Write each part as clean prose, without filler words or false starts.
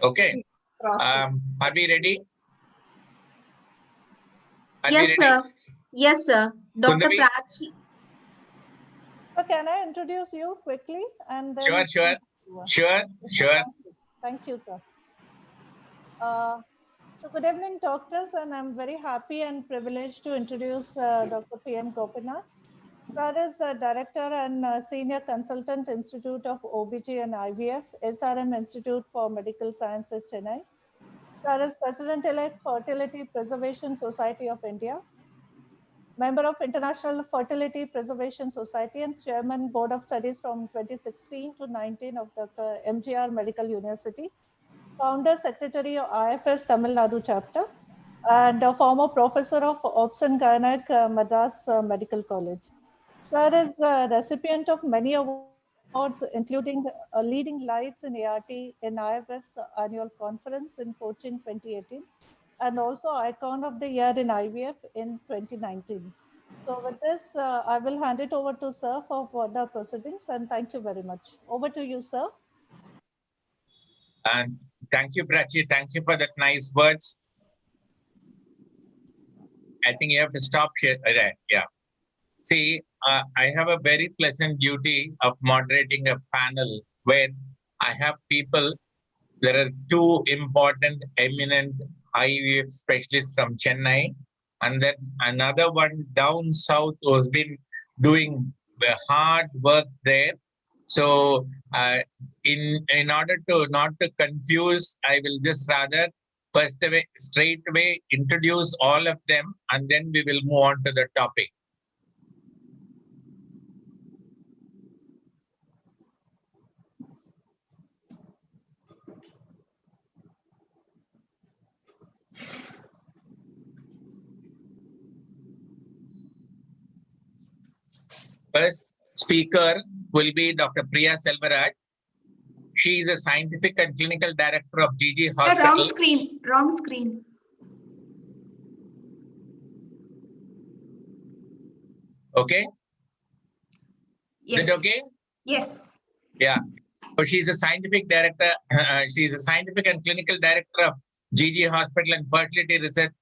Okay. Prostate. Are we ready? Are we Yes, ready? sir. Yes, sir. Dr. Kundavi? Prachi. So can I introduce you quickly and then? Sure, sure. Sure, sure. Thank you, sir. So good evening, doctors, and I'm very happy and privileged to introduce Dr. P.M. Gopinath. Sir is a director and senior consultant, Institute of OBG and IVF, SRM Institute for Medical Sciences, Chennai. Sir is President-elect, Fertility Preservation Society of India, member of International Fertility Preservation Society, and chairman Board of Studies from 2016 to 19 of Dr. MGR Medical University, founder secretary of IFS Tamil Nadu chapter, and a former professor of Obs and Gynec Madras Medical College. Sir is a recipient of many awards, including leading lights in ART in IFS annual conference in Cochin 2018, and also Icon of the Year in IVF in 2019. So with this, I will hand it over to Sir for further proceedings, and thank you very much. Over to you, Sir. And thank you, Prachi. Thank you for that nice words. I think you have to stop here. Right. Yeah. See, I have a very pleasant duty of moderating a panel where I have people. There are two important, eminent IVF specialists from Chennai, and then another one down south who's been doing the hard work there. So, in order to not to confuse, I will just rather straight away introduce all of them, and then we will move on to the topic. First speaker will be Dr. Priya Selvaraj. She is a scientific and clinical director of GG Hospital. Wrong screen. Wrong screen. Okay? Yes. Is it okay? Yes. Yeah. So she's a scientific director. She's a scientific and clinical director of GG Hospital and Fertility Research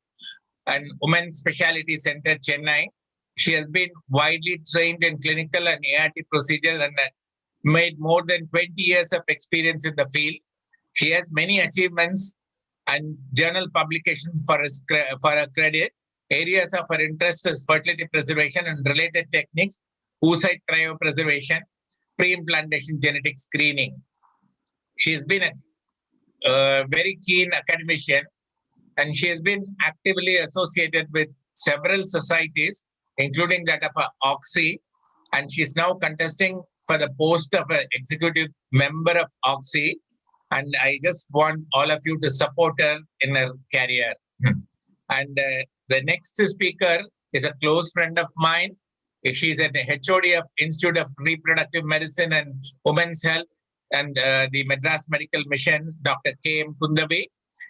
and Women's Specialty Center, Chennai. She has been widely trained in clinical and ART procedures and made more than 20 years of experience in the field. She has many achievements and journal publications for her credit. Areas of her interest is fertility preservation and related techniques, oocyte cryopreservation, pre-implantation genetic screening. She has been a very keen academician, and she has been actively associated with several societies, including that of OXY, and she's now contesting for the post of an executive member of OXY. And I just want all of you to support her in her career. And the next speaker is a close friend of mine. She's at the HOD of Institute of Reproductive Medicine and Women's Health and the Madras Medical Mission, Dr. K.M. Kundavi.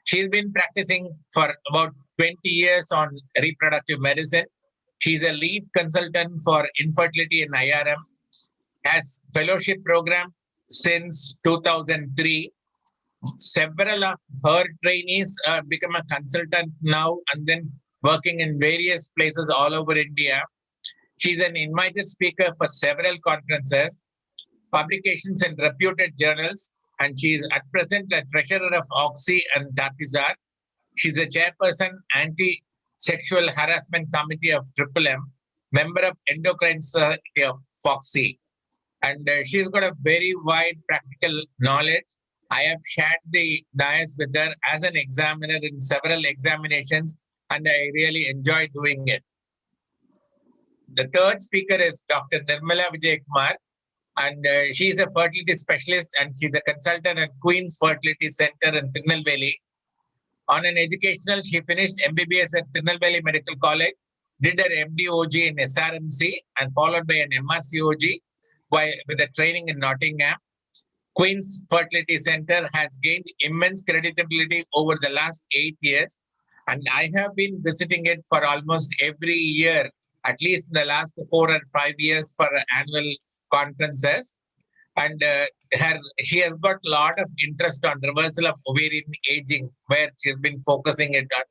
She's been practicing for about 20 years on reproductive medicine. She's a lead consultant for infertility in IRM, has fellowship program since 2003. Several of her trainees become a consultant now and then working in various places all over India. She's an invited speaker for several conferences, publications in reputed journals, and she is at present the treasurer of OXY and Tatizar. She's a chairperson, Anti-Sexual Harassment Committee of MMM, member of Endocrine Society of FOXY. And she's got a very wide practical knowledge. I have shared the dais with her as an examiner in several examinations, and I really enjoy doing it. The third speaker is Dr. Nirmala Vijay Kumar, and she's a fertility specialist and she's a consultant at Queen's Fertility Center in Tirunelveli. On an educational, she finished MBBS at Tirunelveli Medical College, did her MD-OG in SRMC, and followed by an MRC-OG with a training in Nottingham. Queen's Fertility Center has gained immense credibility over the last 8 years, and I have been visiting it for almost every year, at least in the last 4 or 5 years for annual conferences. And she has got a lot of interest on reversal of ovarian aging, where she's been focusing it on.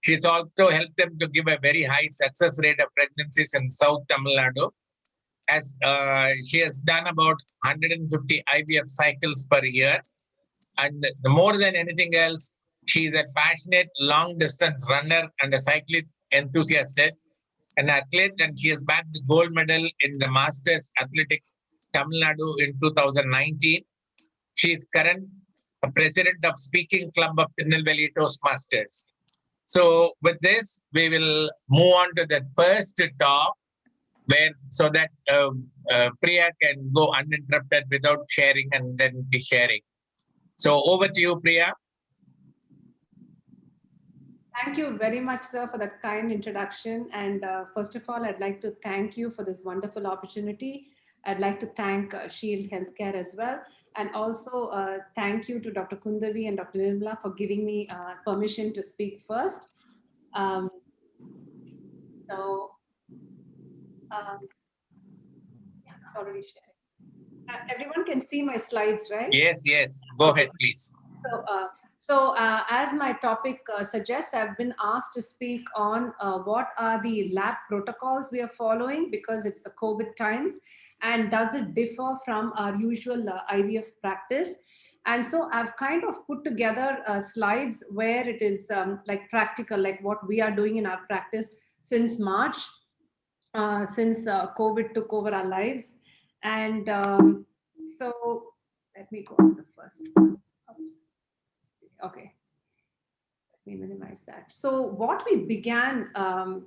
She's also helped them to give a very high success rate of pregnancies in South Tamil Nadu, as she has done about 150 IVF cycles per year. And more than anything else, she is a passionate long distance runner and a cyclist enthusiast, an athlete, and she has bagged the gold medal in the Masters Athletic Tamil Nadu in 2019. She is current president of Speaking Club of Tirunelveli Toastmasters. So with this, we will move on to the first talk, where so that Priya can go uninterrupted without sharing and then be sharing. So over to you, Priya. Thank you very much, sir, for that kind introduction. And first of all, I'd like to thank you for this wonderful opportunity. I'd like to thank Shield Healthcare as well. And also thank you to Dr. Kundavi and Dr. Nirmala for giving me permission to speak first. Yeah, already sharing. Everyone can see my slides, right? Yes, yes. Go ahead, please. So as my topic suggests, I've been asked to speak on what are the lab protocols we are following, because it's the COVID times, and does it differ from our usual IVF practice. And so I've kind of put together slides where it is like practical, like what we are doing in our practice since March, since COVID took over our lives. And so let me go on the first one. Oops. Okay, let me minimize that. So what we began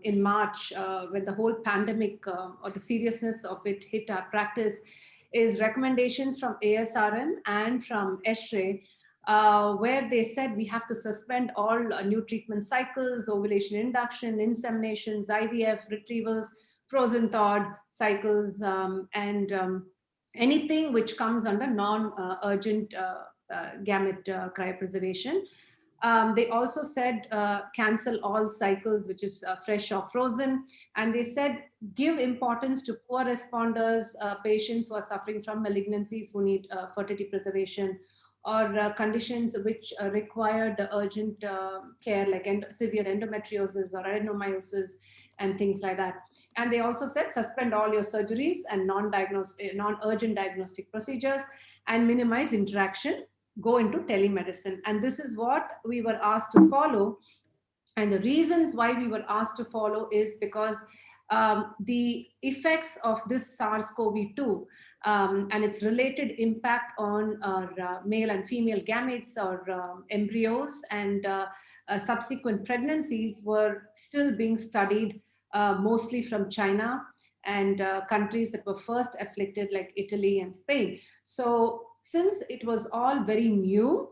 in March when the whole pandemic or the seriousness of it hit our practice is recommendations from ASRM and from ESHRE, where they said we have to suspend all new treatment cycles, ovulation induction, inseminations, IVF, retrievals, frozen thawed cycles, and anything which comes under non-urgent gamete cryopreservation. They also said cancel all cycles, which is fresh or frozen. And they said give importance to poor responders, patients who are suffering from malignancies who need fertility preservation, or conditions which required urgent care, like severe endometriosis or adenomyosis and things like that. And they also said suspend all your surgeries and non-urgent diagnostic procedures and minimize interaction, go into telemedicine. And this is what we were asked to follow. And the reasons why we were asked to follow is because the effects of this SARS-CoV-2 and its related impact on our male and female gametes or embryos and subsequent pregnancies were still being studied mostly from China and countries that were first afflicted, like Italy and Spain. So since it was all very new,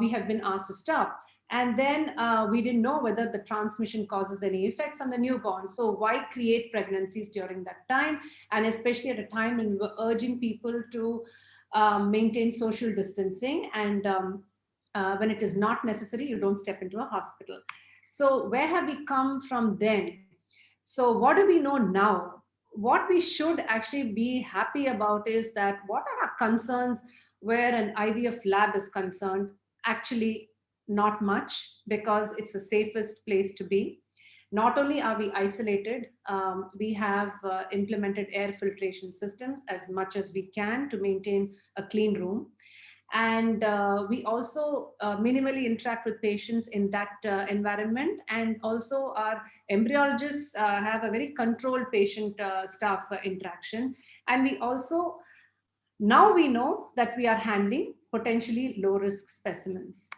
we have been asked to stop. And then we didn't know whether the transmission causes any effects on the newborn. So why create pregnancies during that time? And especially at a time when we're urging people to maintain social distancing. And when it is not necessary, you don't step into a hospital. So where have we come from then? So what do we know now? What we should actually be happy about is that what are our concerns where an IVF lab is concerned? Actually, not much, because it's the safest place to be. Not only are we isolated, we have implemented air filtration systems as much as we can to maintain a clean room. And we also minimally interact with patients in that environment. And also our embryologists have a very controlled patient staff interaction. And we also, now we know that we are handling potentially low risk specimens.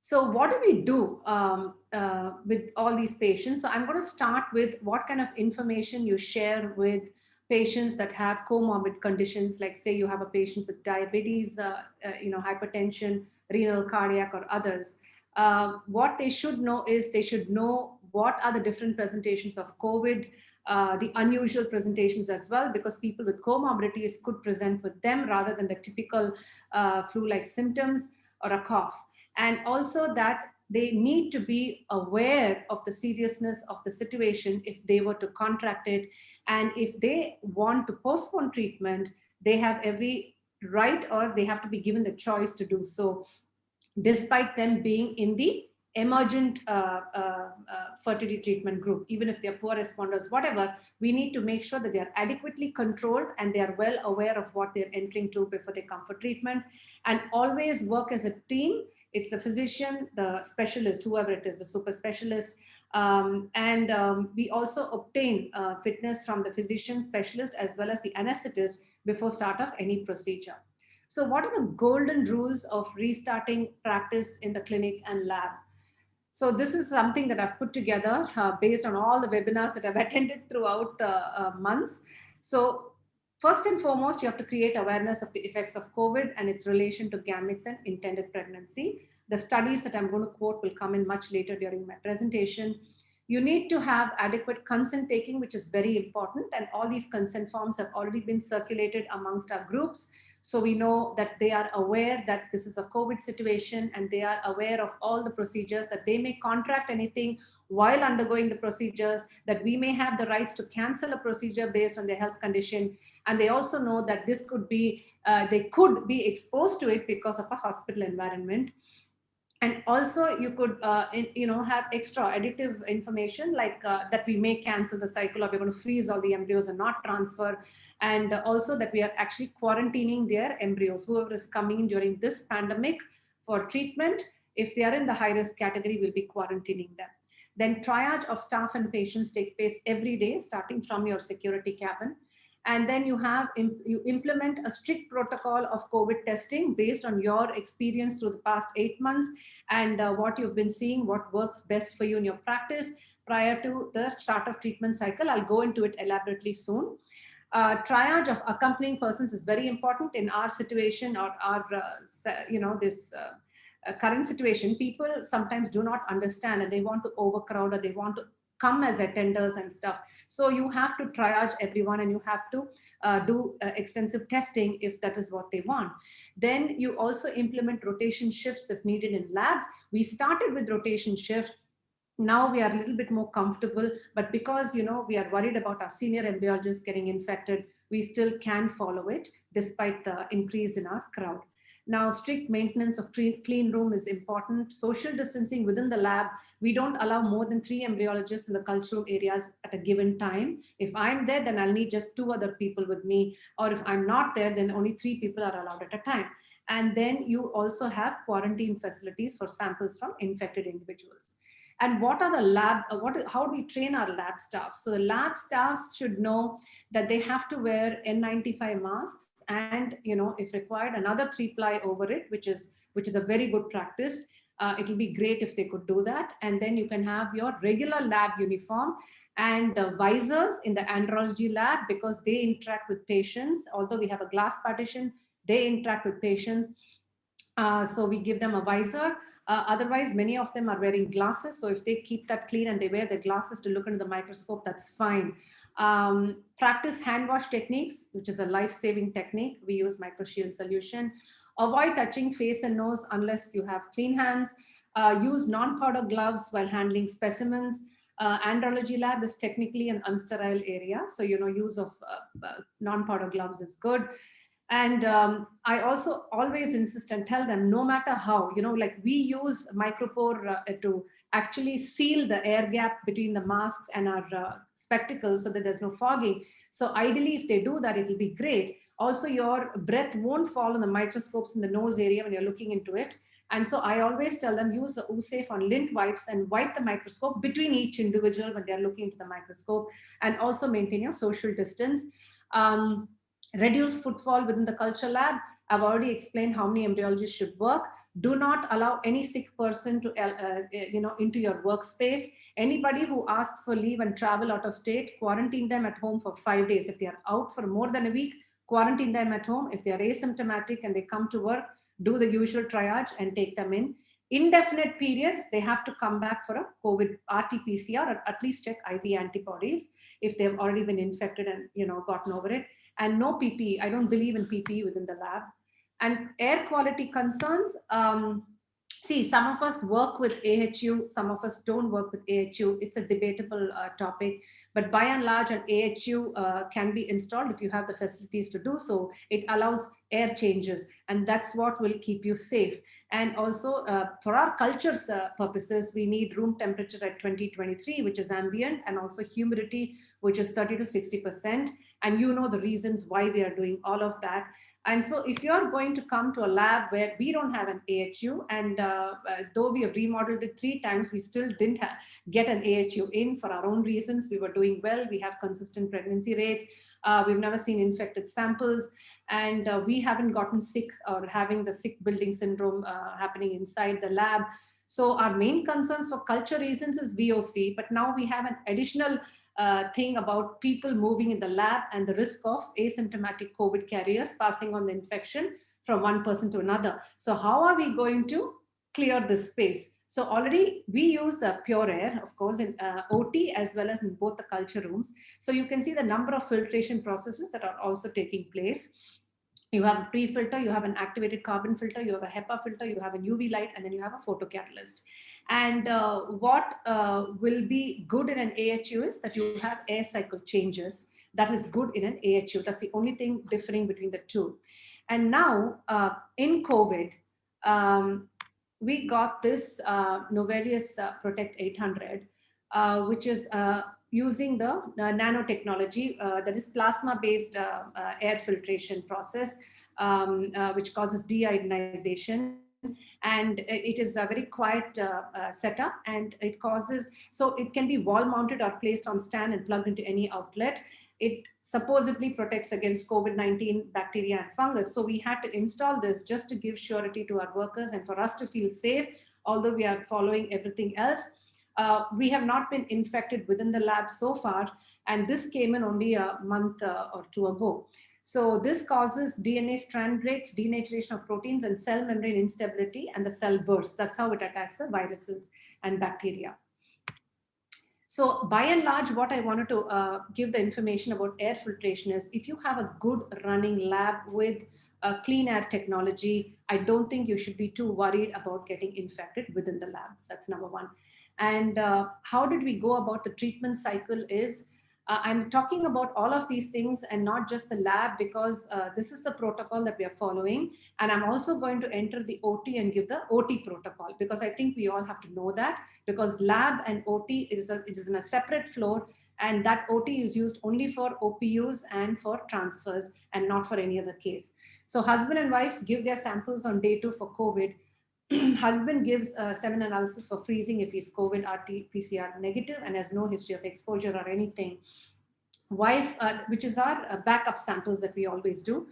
So what do we do with all these patients? So I'm going to start with what kind of information you share with patients that have comorbid conditions, like say you have a patient with diabetes, hypertension, renal, cardiac, or others. What they should know is they should know what are the different presentations of COVID, the unusual presentations as well, because people with comorbidities could present with them rather than the typical flu-like symptoms or a cough. And also that they need to be aware of the seriousness of the situation if they were to contract it. And if they want to postpone treatment, they have every right, or they have to be given the choice to do so, despite them being in the emergent fertility treatment group. Even if they're poor responders, whatever, we need to make sure that they are adequately controlled and they are well aware of what they're entering to before they come for treatment, and always work as a team. It's the physician, the specialist, whoever it is, the super specialist, we also obtain fitness from the physician specialist as well as the anesthetist before start of any procedure. So what are the golden rules of restarting practice in the clinic and lab? So this is something that I've put together based on all the webinars that I've attended throughout the months. So first and foremost, you have to create awareness of the effects of COVID and its relation to gametes and intended pregnancy. The studies that I'm going to quote will come in much later during my presentation. You need to have adequate consent taking, which is very important. And all these consent forms have already been circulated amongst our groups. So we know that they are aware that this is a COVID situation, and they are aware of all the procedures, that they may contract anything while undergoing the procedures, that we may have the rights to cancel a procedure based on their health condition. And they also know that this could be, they could be exposed to it because of a hospital environment. And also you could, have extra additive information like that we may cancel the cycle, or we're going to freeze all the embryos and not transfer. And also that we are actually quarantining their embryos. Whoever is coming in during this pandemic for treatment, if they are in the high risk category, we'll be quarantining them. Then triage of staff and patients take place every day, starting from your security cabin. And then you implement a strict protocol of COVID testing based on your experience through the past 8 months, and what you've been seeing, what works best for you in your practice prior to the start of treatment cycle. I'll go into it elaborately soon. Triage of accompanying persons is very important in our situation, or our, current situation. People sometimes do not understand, and they want to overcrowd, or they want to come as attenders and stuff. So you have to triage everyone, and you have to do extensive testing if that is what they want. Then you also implement rotation shifts if needed in labs. We started with rotation shift. Now we are a little bit more comfortable, but because we are worried about our senior embryologists getting infected, we still can follow it despite the increase in our crowd. Now, strict maintenance of clean room is important. Social distancing within the lab. We don't allow more than 3 embryologists in the cultural areas at a given time. If I'm there, then I'll need just 2 other people with me. Or if I'm not there, then only 3 people are allowed at a time. And then you also have quarantine facilities for samples from infected individuals. And what are the lab, how do we train our lab staff? So the lab staffs should know that they have to wear N95 masks, and if required, another 3-ply over it, which is a very good practice. It'll be great if they could do that. And then you can have your regular lab uniform and visors in the andrology lab, because they interact with patients. Although we have a glass partition, they interact with patients. So we give them a visor. Otherwise, many of them are wearing glasses. So if they keep that clean and they wear their glasses to look into the microscope, that's fine. Practice hand wash techniques, which is a life-saving technique. We use microshield solution. Avoid touching face and nose unless you have clean hands. Use non-powder gloves while handling specimens. Andrology lab is technically an unsterile area. So, use of non-powder gloves is good. And I also always insist and tell them, no matter how, like we use micropore to actually seal the air gap between the masks and our spectacles so that there's no fogging. So ideally, if they do that, it'll be great. Also, your breath won't fall on the microscopes in the nose area when you're looking into it. And so I always tell them, use the OOSAFE on lint wipes and wipe the microscope between each individual when they're looking into the microscope, and also maintain your social distance. Reduce footfall within the culture lab. I've already explained how many embryologists should work. Do not allow any sick person to, into your workspace. Anybody who asks for leave and travel out of state, quarantine them at home for 5 days. If they are out for more than a week, quarantine them at home. If they are asymptomatic and they come to work, do the usual triage and take them in. Indefinite periods, they have to come back for a COVID RT-PCR, or at least check IV antibodies if they've already been infected and gotten over it. And no PPE. I don't believe in PPE within the lab. And air quality concerns. See, some of us work with AHU, some of us don't work with AHU. It's a debatable topic, but by and large, an AHU can be installed if you have the facilities to do so. It allows air changes, and that's what will keep you safe. And also, for our culture's purposes, we need room temperature at 2023, which is ambient, and also humidity, which is 30 to 60%. And you know the reasons why we are doing all of that. And so if you're going to come to a lab where we don't have an AHU, and though we have remodeled it 3 times, we still didn't get an AHU in for our own reasons. We were doing well. We have consistent pregnancy rates. We've never seen infected samples. And we haven't gotten sick or having the sick building syndrome happening inside the lab. So our main concerns for culture reasons is VOC, but now we have an additional thing about people moving in the lab and the risk of asymptomatic COVID carriers passing on the infection from one person to another. So how are we going to clear this space? So already we use the pure air, of course, in OT as well as in both the culture rooms. So you can see the number of filtration processes that are also taking place. You have a pre-filter, you have an activated carbon filter, you have a HEPA filter, you have a UV light, and then you have a photocatalyst. And what will be good in an AHU is that you have air cycle changes. That is good in an AHU. That's the only thing differing between the two. And now in COVID, we got this Novelius Protect 800, which is using the nanotechnology, that is plasma-based air filtration process, which causes deionization. And it is a very quiet setup, and it causes, so it can be wall mounted or placed on stand and plugged into any outlet. It supposedly protects against COVID-19 bacteria and fungus. So we had to install this just to give surety to our workers and for us to feel safe, although we are following everything else. We have not been infected within the lab so far, and this came in only a month or 2 ago. So this causes DNA strand breaks, denaturation of proteins, and cell membrane instability, and the cell bursts. That's how it attacks the viruses and bacteria. So by and large, what I wanted to give the information about air filtration is, if you have a good running lab with clean air technology, I don't think you should be too worried about getting infected within the lab. That's number one. And how did we go about the treatment cycle is, I'm talking about all of these things and not just the lab, because this is the protocol that we are following. And I'm also going to enter the OT and give the OT protocol, because I think we all have to know that, because lab and OT it is in a separate floor, and that OT is used only for OPUs and for transfers and not for any other case. So husband and wife give their samples on day 2 for COVID. Husband gives semen analysis for freezing if he's COVID RT-PCR negative and has no history of exposure or anything. Wife, which is our backup samples that we always do.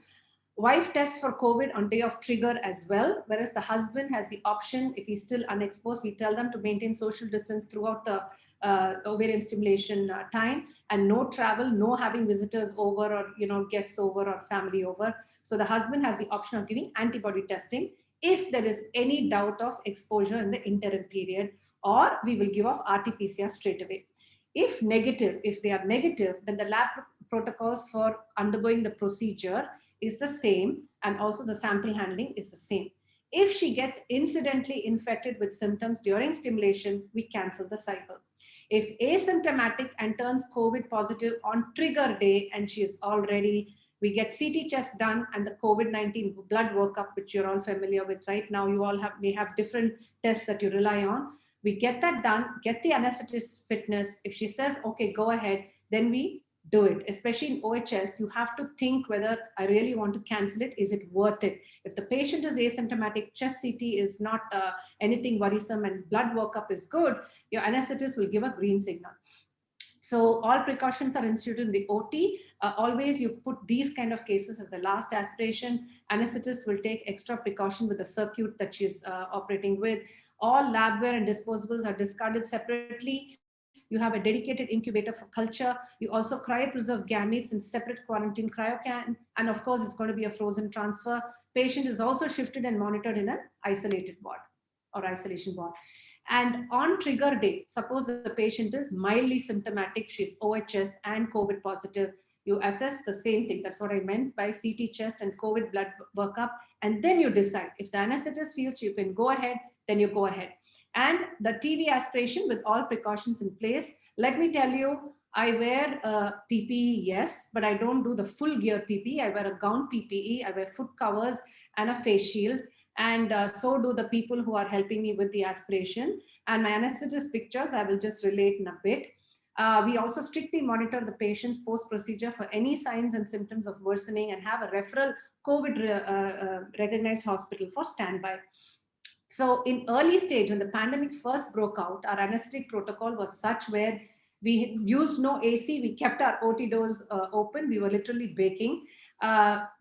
Wife tests for COVID on day of trigger as well, whereas the husband has the option, if he's still unexposed, we tell them to maintain social distance throughout the ovarian stimulation time, and no travel, no having visitors over, or guests over or family over. So the husband has the option of giving antibody testing if there is any doubt of exposure in the interim period, or we will give off RT-PCR straight away. If negative, if they are negative, then the lab protocols for undergoing the procedure is the same, and also the sample handling is the same. If she gets incidentally infected with symptoms during stimulation, we cancel the cycle. If asymptomatic and turns COVID positive on trigger day and she is already, we get CT chest done and the COVID-19 blood workup, which you're all familiar with right now. You all may have different tests that you rely on. We get that done, get the anesthetist fitness. If she says, okay, go ahead, then we do it. Especially in OHS, you have to think whether I really want to cancel it. Is it worth it? If the patient is asymptomatic, chest CT is not anything worrisome, and blood workup is good, your anesthetist will give a green signal. So all precautions are instituted in the OT. Always you put these kind of cases as the last aspiration. Anesthetist will take extra precaution with the circuit that she's operating with. All labware and disposables are discarded separately. You have a dedicated incubator for culture. You also cryopreserve gametes in separate quarantine cryocan. And of course, it's going to be a frozen transfer. Patient is also shifted and monitored in an isolated ward or isolation ward. And on trigger day, suppose the patient is mildly symptomatic, she's OHS and COVID positive, you assess the same thing. That's what I meant by CT chest and COVID blood workup and then you decide. If the anesthetist feels you can go ahead, then you go ahead. And the TB aspiration with all precautions in place. Let me tell you, I wear PPE, yes, but I don't do the full gear PPE. I wear a gown PPE, I wear foot covers and a face shield. And so do the people who are helping me with the aspiration. And my anesthetist pictures, I will just relate in a bit. We also strictly monitor the patient's post-procedure for any signs and symptoms of worsening and have a referral COVID recognized hospital for standby. So in early stage, when the pandemic first broke out, our anesthetic protocol was such where we used no AC, we kept our OT doors open, we were literally baking.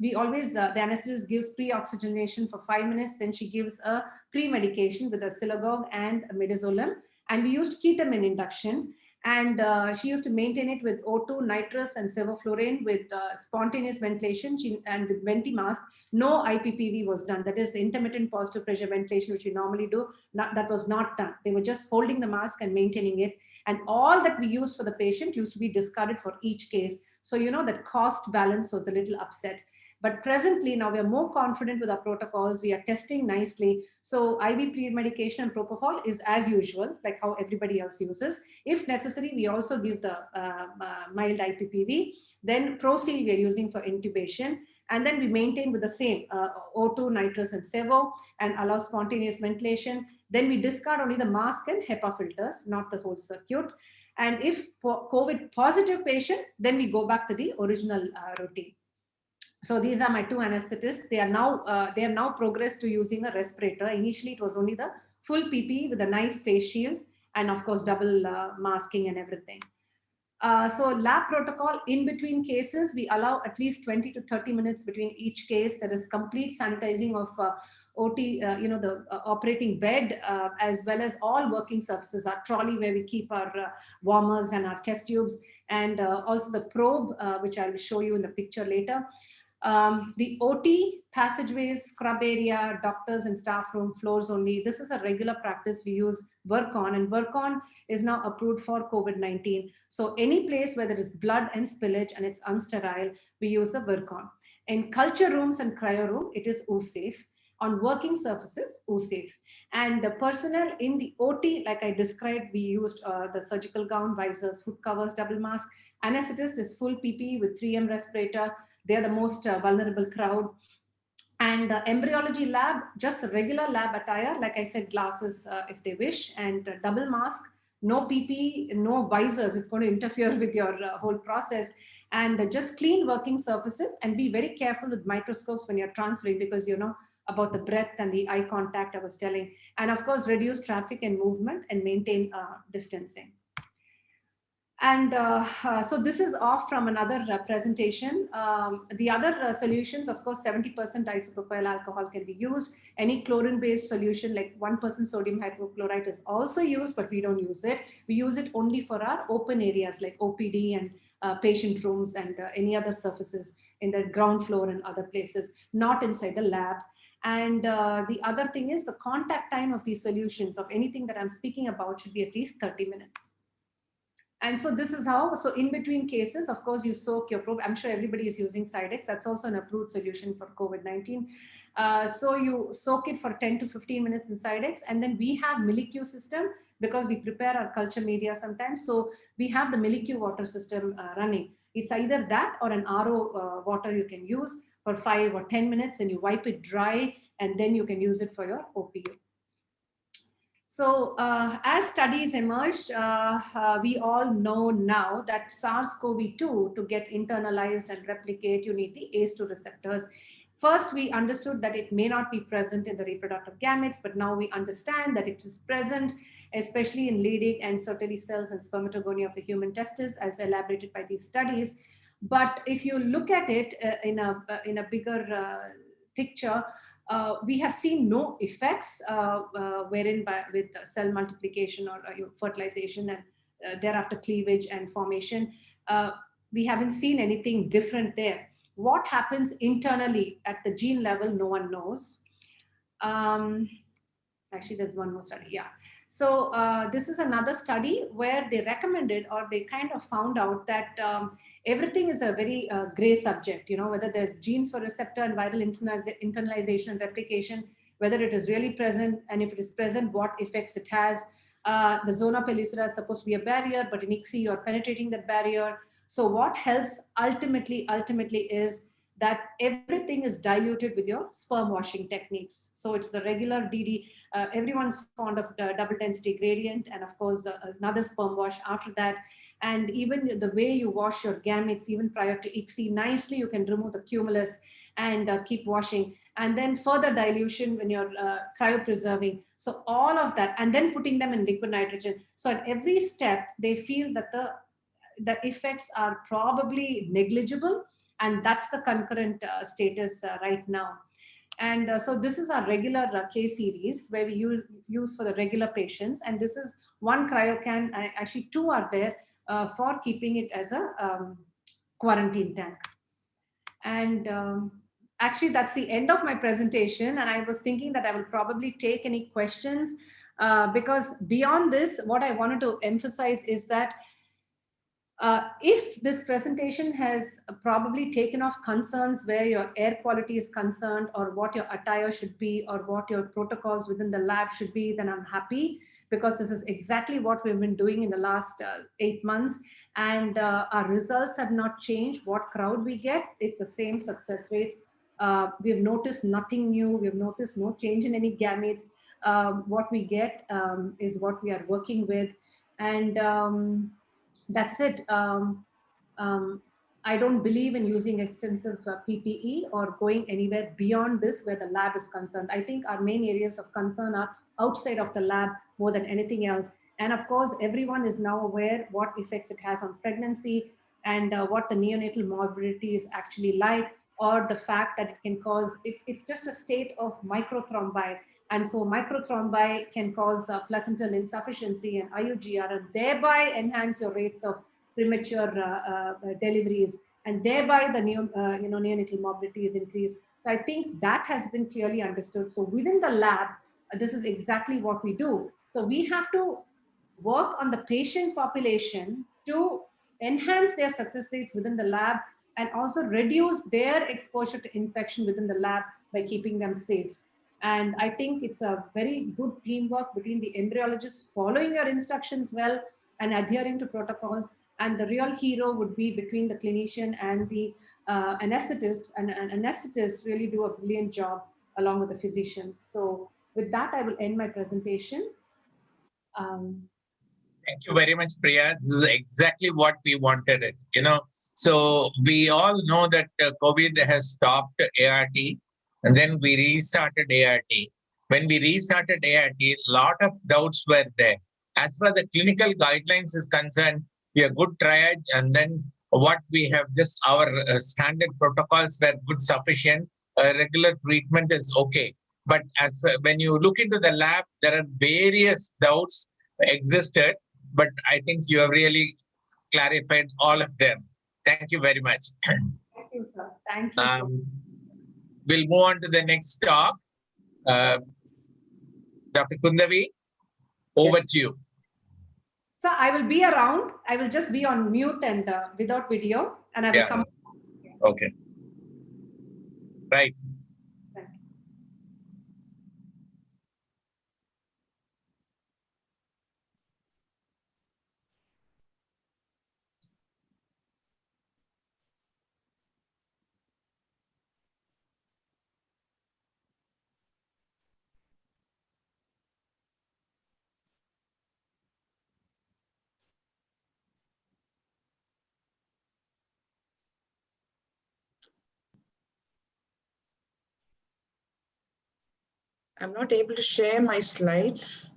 We always, the anesthetist gives pre-oxygenation for 5 minutes, then she gives a pre-medication with a silagogue and a midazolam. And we used ketamine induction. And she used to maintain it with O2, nitrous, and sevoflurane with spontaneous ventilation and with venti mask. No IPPV was done. That is intermittent positive pressure ventilation, which we normally do. That was not done. They were just holding the mask and maintaining it. And all that we used for the patient used to be discarded for each case. So, you know, that cost balance was a little upset. But presently, now we are more confident with our protocols. We are testing nicely. So IV pre-medication and propofol is as usual, like how everybody else uses. If necessary, we also give the mild IPPV. Then Prosil we are using for intubation. And then we maintain with the same O2, nitrous, and sevo, and allow spontaneous ventilation. Then we discard only the mask and HEPA filters, not the whole circuit. And if COVID positive patient, then we go back to the original routine. So these are my two anesthetists. They have now progressed to using a respirator. Initially, it was only the full PPE with a nice face shield and of course double masking and everything. So lab protocol, in between cases, we allow at least 20 to 30 minutes between each case. There is complete sanitizing of OT, the operating bed, as well as all working surfaces, our trolley where we keep our warmers and our test tubes, and also the probe, which I will show you in the picture later. The OT, passageways, scrub area, doctors and staff room, floors only. This is a regular practice we use work on, and work on is now approved for COVID-19. So any place where there is blood and spillage and it's unsterile, we use a work on. In culture rooms and cryo room, it is safe. On working surfaces, safe. And the personnel in the OT, like I described, we used the surgical gown, visors, foot covers, double mask. Anesthetist is full PPE with 3M respirator. They're the most vulnerable crowd. And embryology lab, just a regular lab attire, like I said, glasses if they wish, and double mask, no PPE, no visors. It's going to interfere with your whole process. And just clean working surfaces, and be very careful with microscopes when you're transferring, because you know about the breath and the eye contact I was telling. And of course, reduce traffic and movement and maintain distancing. And so this is off from another presentation. The other solutions, of course, 70% isopropyl alcohol can be used. Any chlorine-based solution like 1% sodium hypochlorite is also used, but we don't use it. We use it only for our open areas like OPD and patient rooms and any other surfaces in the ground floor and other places, not inside the lab. And the other thing is the contact time of these solutions of anything that I'm speaking about should be at least 30 minutes. And so this is how, so in between cases, of course, you soak your probe. I'm sure everybody is using Sidex. That's also an approved solution for COVID-19. So you soak it for 10 to 15 minutes in Sidex. And then we have Milicu system, because we prepare our culture media sometimes. So we have the Milicu water system running. It's either that or an RO water you can use for 5 or 10 minutes, and you wipe it dry, and then you can use it for your OPU. So as studies emerged, we all know now that SARS-CoV-2, to get internalized and replicate, you need the ACE2 receptors. First, we understood that it may not be present in the reproductive gametes, but now we understand that it is present, especially in Leydig and Sertoli cells and spermatogonia of the human testis, as elaborated by these studies. But if you look at it in a bigger picture, we have seen no effects wherein with cell multiplication or fertilization and thereafter cleavage and formation. We haven't seen anything different there. What happens internally at the gene level, no one knows. Actually, there's one more study, yeah. So this is another study where they recommended, or they kind of found out that everything is a very gray subject, whether there's genes for receptor and viral internalization and replication, whether it is really present, and if it is present, what effects it has. The zona pellucida is supposed to be a barrier, but in ICSI, you're penetrating that barrier. So what helps ultimately is that everything is diluted with your sperm washing techniques. So it's the regular DD. Everyone's fond of the double density gradient, and of course another sperm wash after that. And even the way you wash your gametes, even prior to ICSI, nicely you can remove the cumulus and keep washing. And then further dilution when you're cryopreserving. So all of that, and then putting them in liquid nitrogen. So at every step, they feel that the effects are probably negligible, and that's the concurrent status right now. And so this is our regular case series where we use for the regular patients. And this is one cryocan, actually two are there for keeping it as a quarantine tank. And actually, that's the end of my presentation. And I was thinking that I will probably take any questions because beyond this, what I wanted to emphasize is that if this presentation has probably taken off concerns where your air quality is concerned, or what your attire should be, or what your protocols within the lab should be, then I'm happy, because this is exactly what we've been doing in the last 8 months. And our results have not changed. What crowd we get, it's the same success rates. We've noticed nothing new. We've noticed no change in any gametes. What we get is what we are working with. And that's it. I don't believe in using extensive PPE or going anywhere beyond this where the lab is concerned. I think our main areas of concern are outside of the lab more than anything else. And of course, everyone is now aware what effects it has on pregnancy, and what the neonatal morbidity is actually like, or the fact that it can cause, it's just a state of microthrombi. And so microthrombi can cause placental insufficiency and IUGR, and thereby enhance your rates of premature deliveries, and thereby the neonatal morbidity is increased. So I think that has been clearly understood. So within the lab, this is exactly what we do. So we have to work on the patient population to enhance their success rates within the lab, and also reduce their exposure to infection within the lab by keeping them safe. And I think it's a very good teamwork between the embryologists following your instructions well and adhering to protocols. And the real hero would be between the clinician and the anesthetist. And anesthetists really do a brilliant job along with the physicians. So with that, I will end my presentation. Thank you very much, Priya. This is exactly what we wanted. So we all know that COVID has stopped ART, and then we restarted ART. When we restarted ART, a lot of doubts were there. As far as the clinical guidelines is concerned, we have good triage, and then what we have, just our standard protocols were good, sufficient. Regular treatment is okay. But as when you look into the lab, there are various doubts existed. But I think you have really clarified all of them. Thank you very much. Thank you, sir. Thank you. Sir. We'll move on to the next talk. Dr. Kundavi, over to you. So I will be around. I will just be on mute and without video, and I will come. Okay. Right. I'm not able to share my slides.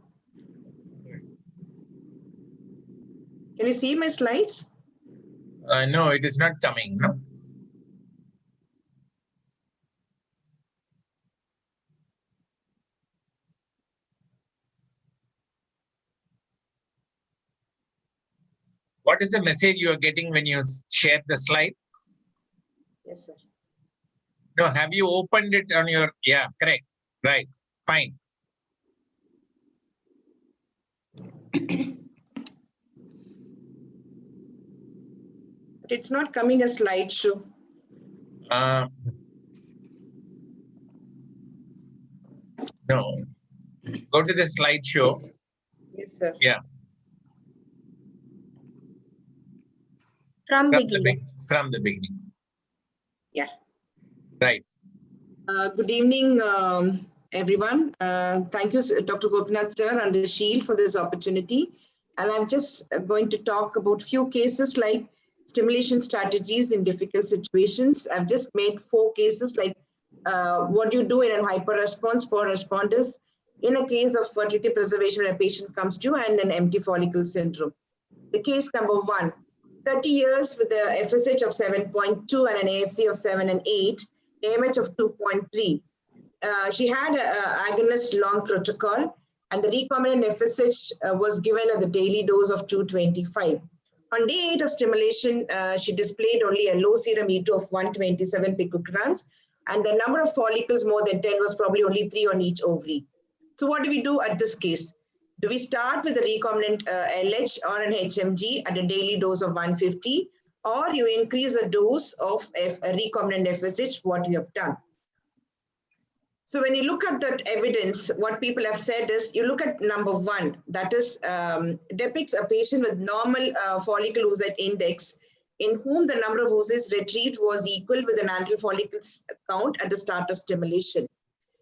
Can you see my slides? No, it is not coming. No. What is the message you are getting when you share the slide? Yes, sir. No, have you opened it on your, yeah, correct. Right, fine. But it's not coming a slideshow. No. Go to the slideshow. Yes, sir. Yeah. From beginning. From the beginning. Yeah. Right. Good evening, everyone. Thank you, Dr. Gopinath, sir, and the Shield for this opportunity. And I'm just going to talk about few cases like stimulation strategies in difficult situations. I've just made 4 cases like what you do in a hyper response for responders in a case of fertility preservation when a patient comes to you and an empty follicle syndrome. The case number 1, 30 years with a FSH of 7.2 and an AFC of 7 and 8, AMH of 2.3. She had an agonist long protocol, and the recombinant FSH was given at the daily dose of 225. On day 8 of stimulation, she displayed only a low serum E2 of 127 picograms, and the number of follicles more than 10 was probably only 3 on each ovary. So what do we do at this case? Do we start with a recombinant LH or an HMG at a daily dose of 150, or you increase the dose of a recombinant FSH, what you have done? So when you look at that evidence, what people have said is, you look at number 1, that is depicts a patient with normal follicle oocyte index in whom the number of oocytes retrieved was equal with an antral follicles count at the start of stimulation.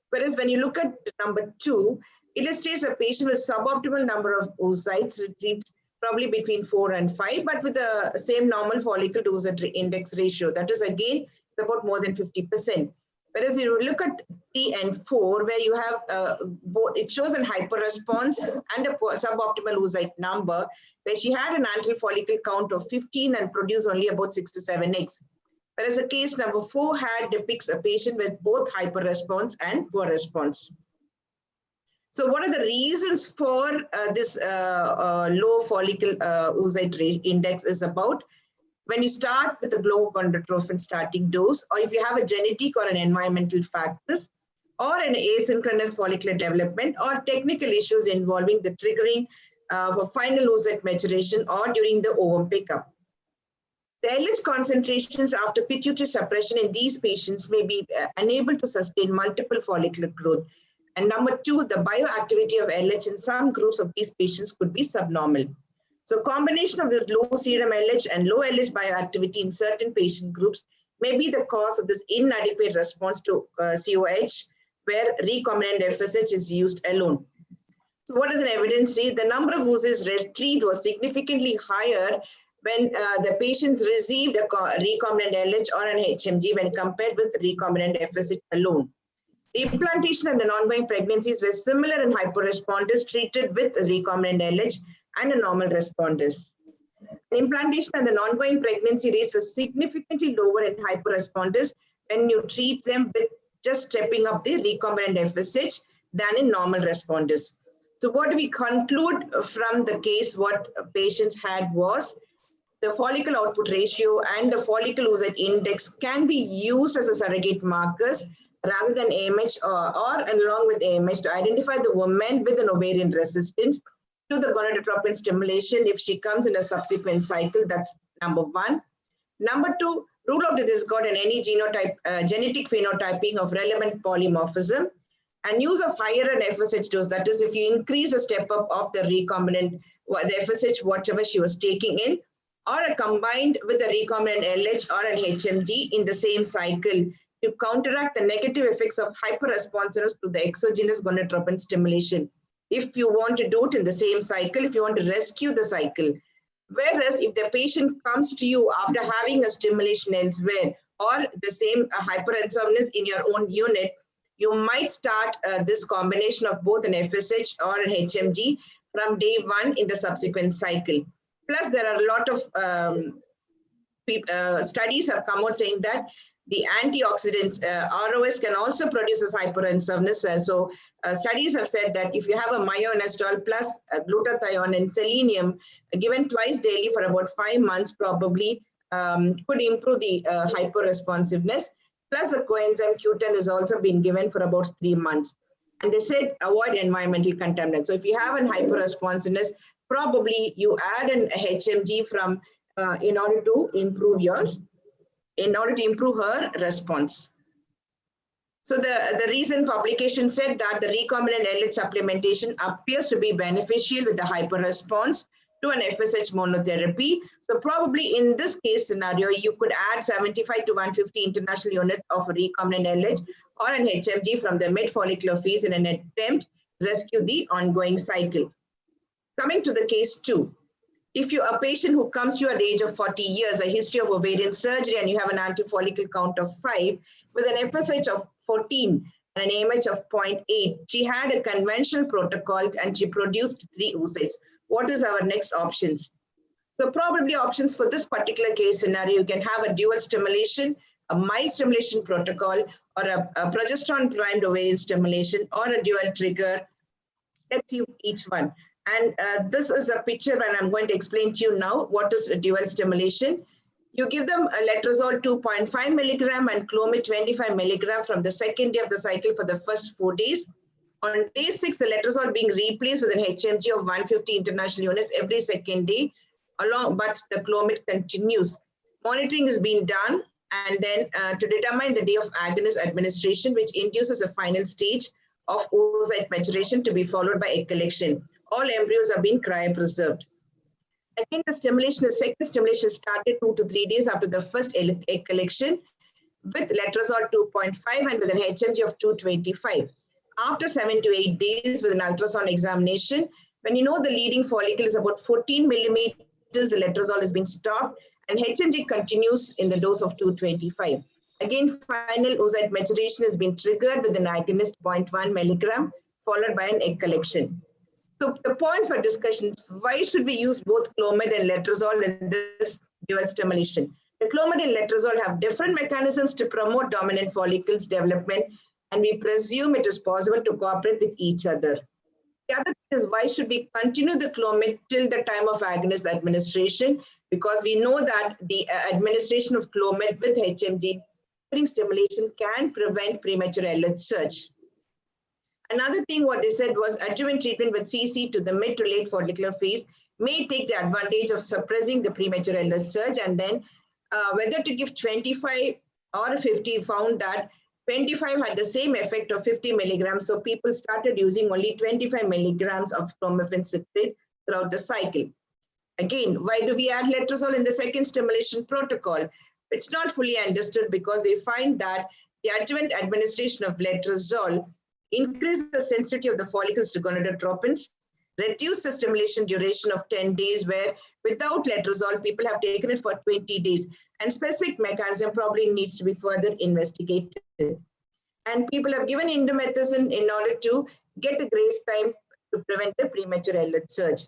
Whereas when you look at number 2, illustrates a patient with suboptimal number of oocytes retrieved probably between 4 and 5, but with the same normal follicle to oocyte index ratio. That is again about more than 50%. Whereas you look at 3 and 4, where you have both, it shows a hyperresponse and a suboptimal oocyte number, where she had an antral follicle count of 15 and produced only about 6 to 7 eggs. Whereas the case number 4 depicts a patient with both hyperresponse and poor response. So what are the reasons for this low follicle oocyte index is about? When you start with a glucocorticotropic starting dose, or if you have a genetic or an environmental factors, or an asynchronous follicular development, or technical issues involving the triggering for final oocyte maturation or during the ovum pickup. The LH concentrations after pituitary suppression in these patients may be unable to sustain multiple follicular growth. And number 2, the bioactivity of LH in some groups of these patients could be subnormal. So combination of this low serum LH and low LH bioactivity in certain patient groups may be the cause of this inadequate response to COH, where recombinant FSH is used alone. So what does the evidence say? The number of oocytes retrieved was significantly higher when the patients received a recombinant LH or an HMG when compared with recombinant FSH alone. The implantation and the ongoing pregnancies were similar in hyperresponders treated with recombinant LH and a normal responders. The implantation and the ongoing pregnancy rates were significantly lower in hyperresponders when you treat them with just stepping up the recombinant FSH than in normal responders. So what do we conclude from the case? What patients had was the follicle output ratio and the follicle oocyte index can be used as a surrogate markers rather than AMH or along with AMH to identify the woman with an ovarian resistance to the gonadotropin stimulation if she comes in a subsequent cycle. That's number 1. Number 2, rule out this got in any genotype, genetic phenotyping of relevant polymorphism, and use of higher an FSH dose. That is, if you increase the step up of the recombinant, the FSH, whatever she was taking in, or combined with a recombinant LH or an HMG in the same cycle to counteract the negative effects of hyperresponsiveness to the exogenous gonadotropin stimulation. If you want to do it in the same cycle, if you want to rescue the cycle. Whereas if the patient comes to you after having a stimulation elsewhere or the same hyperresponsiveness in your own unit, you might start this combination of both an FSH or an HMG from day 1 in the subsequent cycle. Plus, there are a lot of studies have come out saying that the antioxidants, ROS, can also produce this hyperresponsiveness. So studies have said that if you have a myoinositol plus glutathione and selenium given twice daily for about 5 months, probably could improve the hyperresponsiveness. Plus a coenzyme Q10 has also been given for about 3 months. And they said avoid environmental contaminants. So if you have a hyperresponsiveness, probably you add an HMG from in order to improve her response. So the recent publication said that the recombinant LH supplementation appears to be beneficial with the hyper-response to an FSH monotherapy. So probably in this case scenario, you could add 75 to 150 international units of recombinant LH or an HMG from the mid-follicular phase in an attempt to rescue the ongoing cycle. Coming to the case 2. If you're a patient who comes to you at the age of 40 years, a history of ovarian surgery, and you have an anti-follicle count of 5 with an FSH of 14 and an AMH of 0.8, she had a conventional protocol and she produced 3 oocytes. What is our next options? So probably options for this particular case scenario, you can have a dual stimulation, a mild stimulation protocol, or a progesterone primed ovarian stimulation, or a dual trigger. Let's see each one. And this is a picture, and I'm going to explain to you now what is a dual stimulation. You give them a letrozole 2.5 milligram and Clomid 25 milligram from the second day of the cycle for the first 4 days. On day 6, the letrozole being replaced with an HMG of 150 international units every second day, but the Clomid continues. Monitoring is being done, and then to determine the day of agonist administration, which induces a final stage of oocyte maturation to be followed by egg collection. All embryos are being cryopreserved. Again, the second stimulation started 2 to 3 days after the first egg collection with letrozole 2.5 and with an HMG of 225. After 7 to 8 days with an ultrasound examination, when you know the leading follicle is about 14 millimeters, the letrozole is being stopped and HMG continues in the dose of 225. Again, final oocyte maturation has been triggered with an agonist 0.1 milligram followed by an egg collection. So the points for discussion, why should we use both Clomid and letrozole in this dual stimulation? The Clomid and letrozole have different mechanisms to promote dominant follicles development, and we presume it is possible to cooperate with each other. The other thing is, why should we continue the Clomid till the time of agonist administration? Because we know that the administration of Clomid with HMG during stimulation can prevent premature LH surge. Another thing what they said was adjuvant treatment with CC to the mid to late follicular phase may take the advantage of suppressing the premature LH surge, and then whether to give 25 or 50, found that 25 had the same effect of 50 milligrams. So people started using only 25 milligrams of clomiphene citrate throughout the cycle. Again, why do we add letrozole in the second stimulation protocol? It's not fully understood because they find that the adjuvant administration of letrozole increase the sensitivity of the follicles to gonadotropins, reduce the stimulation duration of 10 days, where without letrozole, people have taken it for 20 days. And specific mechanism probably needs to be further investigated. And people have given indomethacin in order to get the grace time to prevent the premature LH surge.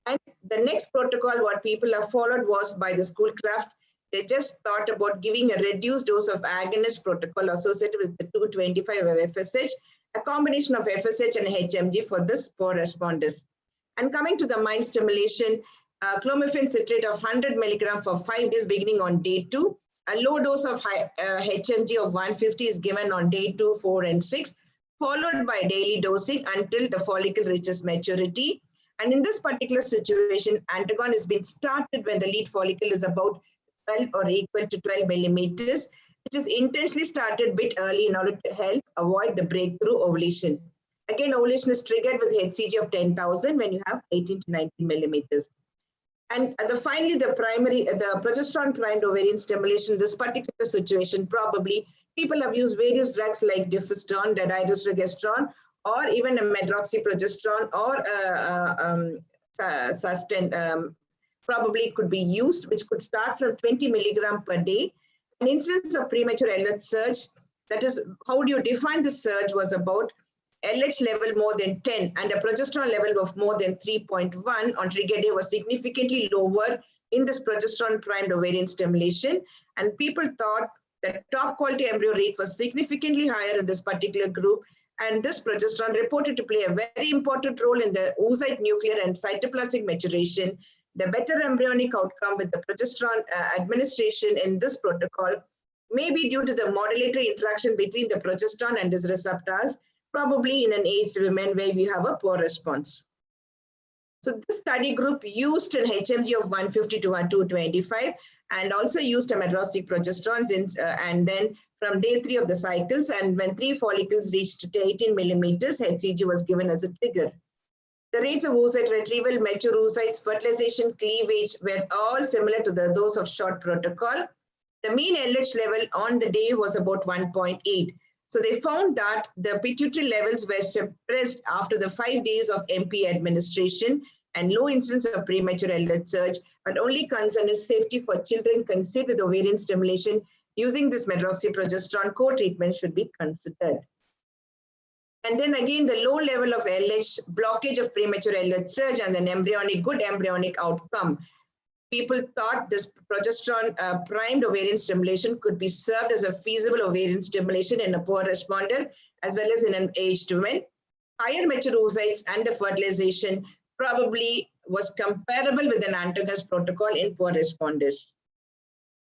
And the next protocol, what people have followed was by the Schoolcraft. They just thought about giving a reduced dose of agonist protocol associated with the 225 of FSH, a combination of FSH and HMG for this poor responders. And coming to the mild stimulation, clomiphene citrate of 100 milligram for 5 days beginning on day 2. A low dose of HMG of 150 is given on day 2, 4, and 6, followed by daily dosing until the follicle reaches maturity. And in this particular situation, antagon is being started when the lead follicle is about 12 or equal to 12 millimeters, which is intentionally started a bit early in order to help avoid the breakthrough ovulation. Again, ovulation is triggered with HCG of 10,000 when you have 18 to 19 millimeters. And finally, the progesterone primed ovarian stimulation, this particular situation, probably people have used various drugs like difestrone, dydrogesterone, or even a medroxyprogesterone or susten, probably could be used, which could start from 20 milligram per day. An incidence of premature LH surge, that is, how do you define the surge, was about LH level more than 10 and a progesterone level of more than 3.1 on trigger day was significantly lower in this progesterone primed ovarian stimulation. And people thought that top quality embryo rate was significantly higher in this particular group. And this progesterone reported to play a very important role in the oocyte nuclear and cytoplasmic maturation. The better embryonic outcome with the progesterone administration in this protocol may be due to the modulatory interaction between the progesterone and its receptors, probably in an aged women where we have a poor response. So this study group used an HMG of 150 to 225 and also used a medroxy progesteron and then from day 3 of the cycles, and when 3 follicles reached 18 millimeters, HCG was given as a trigger. The rates of oocyte retrieval, mature oocytes, fertilization, cleavage were all similar to those of short protocol. The mean LH level on the day was about 1.8. So they found that the pituitary levels were suppressed after the 5 days of MP administration and low incidence of premature LH surge, but only concern is safety for children conceived with ovarian stimulation using this medroxyprogesterone co-treatment should be considered. And then again, the low level of LH, blockage of premature LH surge, and then good embryonic outcome. People thought this progesterone primed ovarian stimulation could be served as a feasible ovarian stimulation in a poor responder as well as in an aged woman. Higher mature oocytes and the fertilization probably was comparable with an antagonist protocol in poor responders.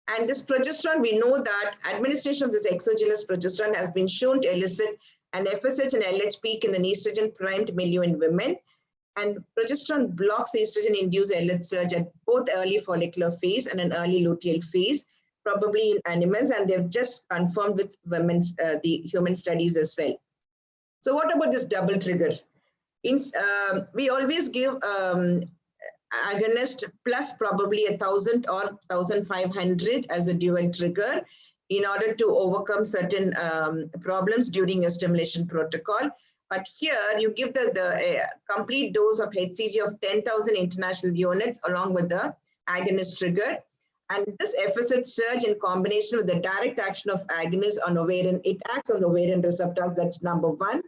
And this progesterone, we know that administration of this exogenous progesterone has been shown to elicit an FSH and LH peak in an estrogen primed milieu in women. And progesterone blocks estrogen-induced LH surge at both early follicular phase and an early luteal phase, probably in animals, and they've just confirmed with women's the human studies as well. So what about this double trigger? We always give agonist plus probably 1,000 or 1,500 as a dual trigger in order to overcome certain problems during a stimulation protocol. But here you give the complete dose of HCG of 10,000 international units along with the agonist trigger. And this FSH surge in combination with the direct action of agonist on ovarian, it acts on the ovarian receptors, that's number 1.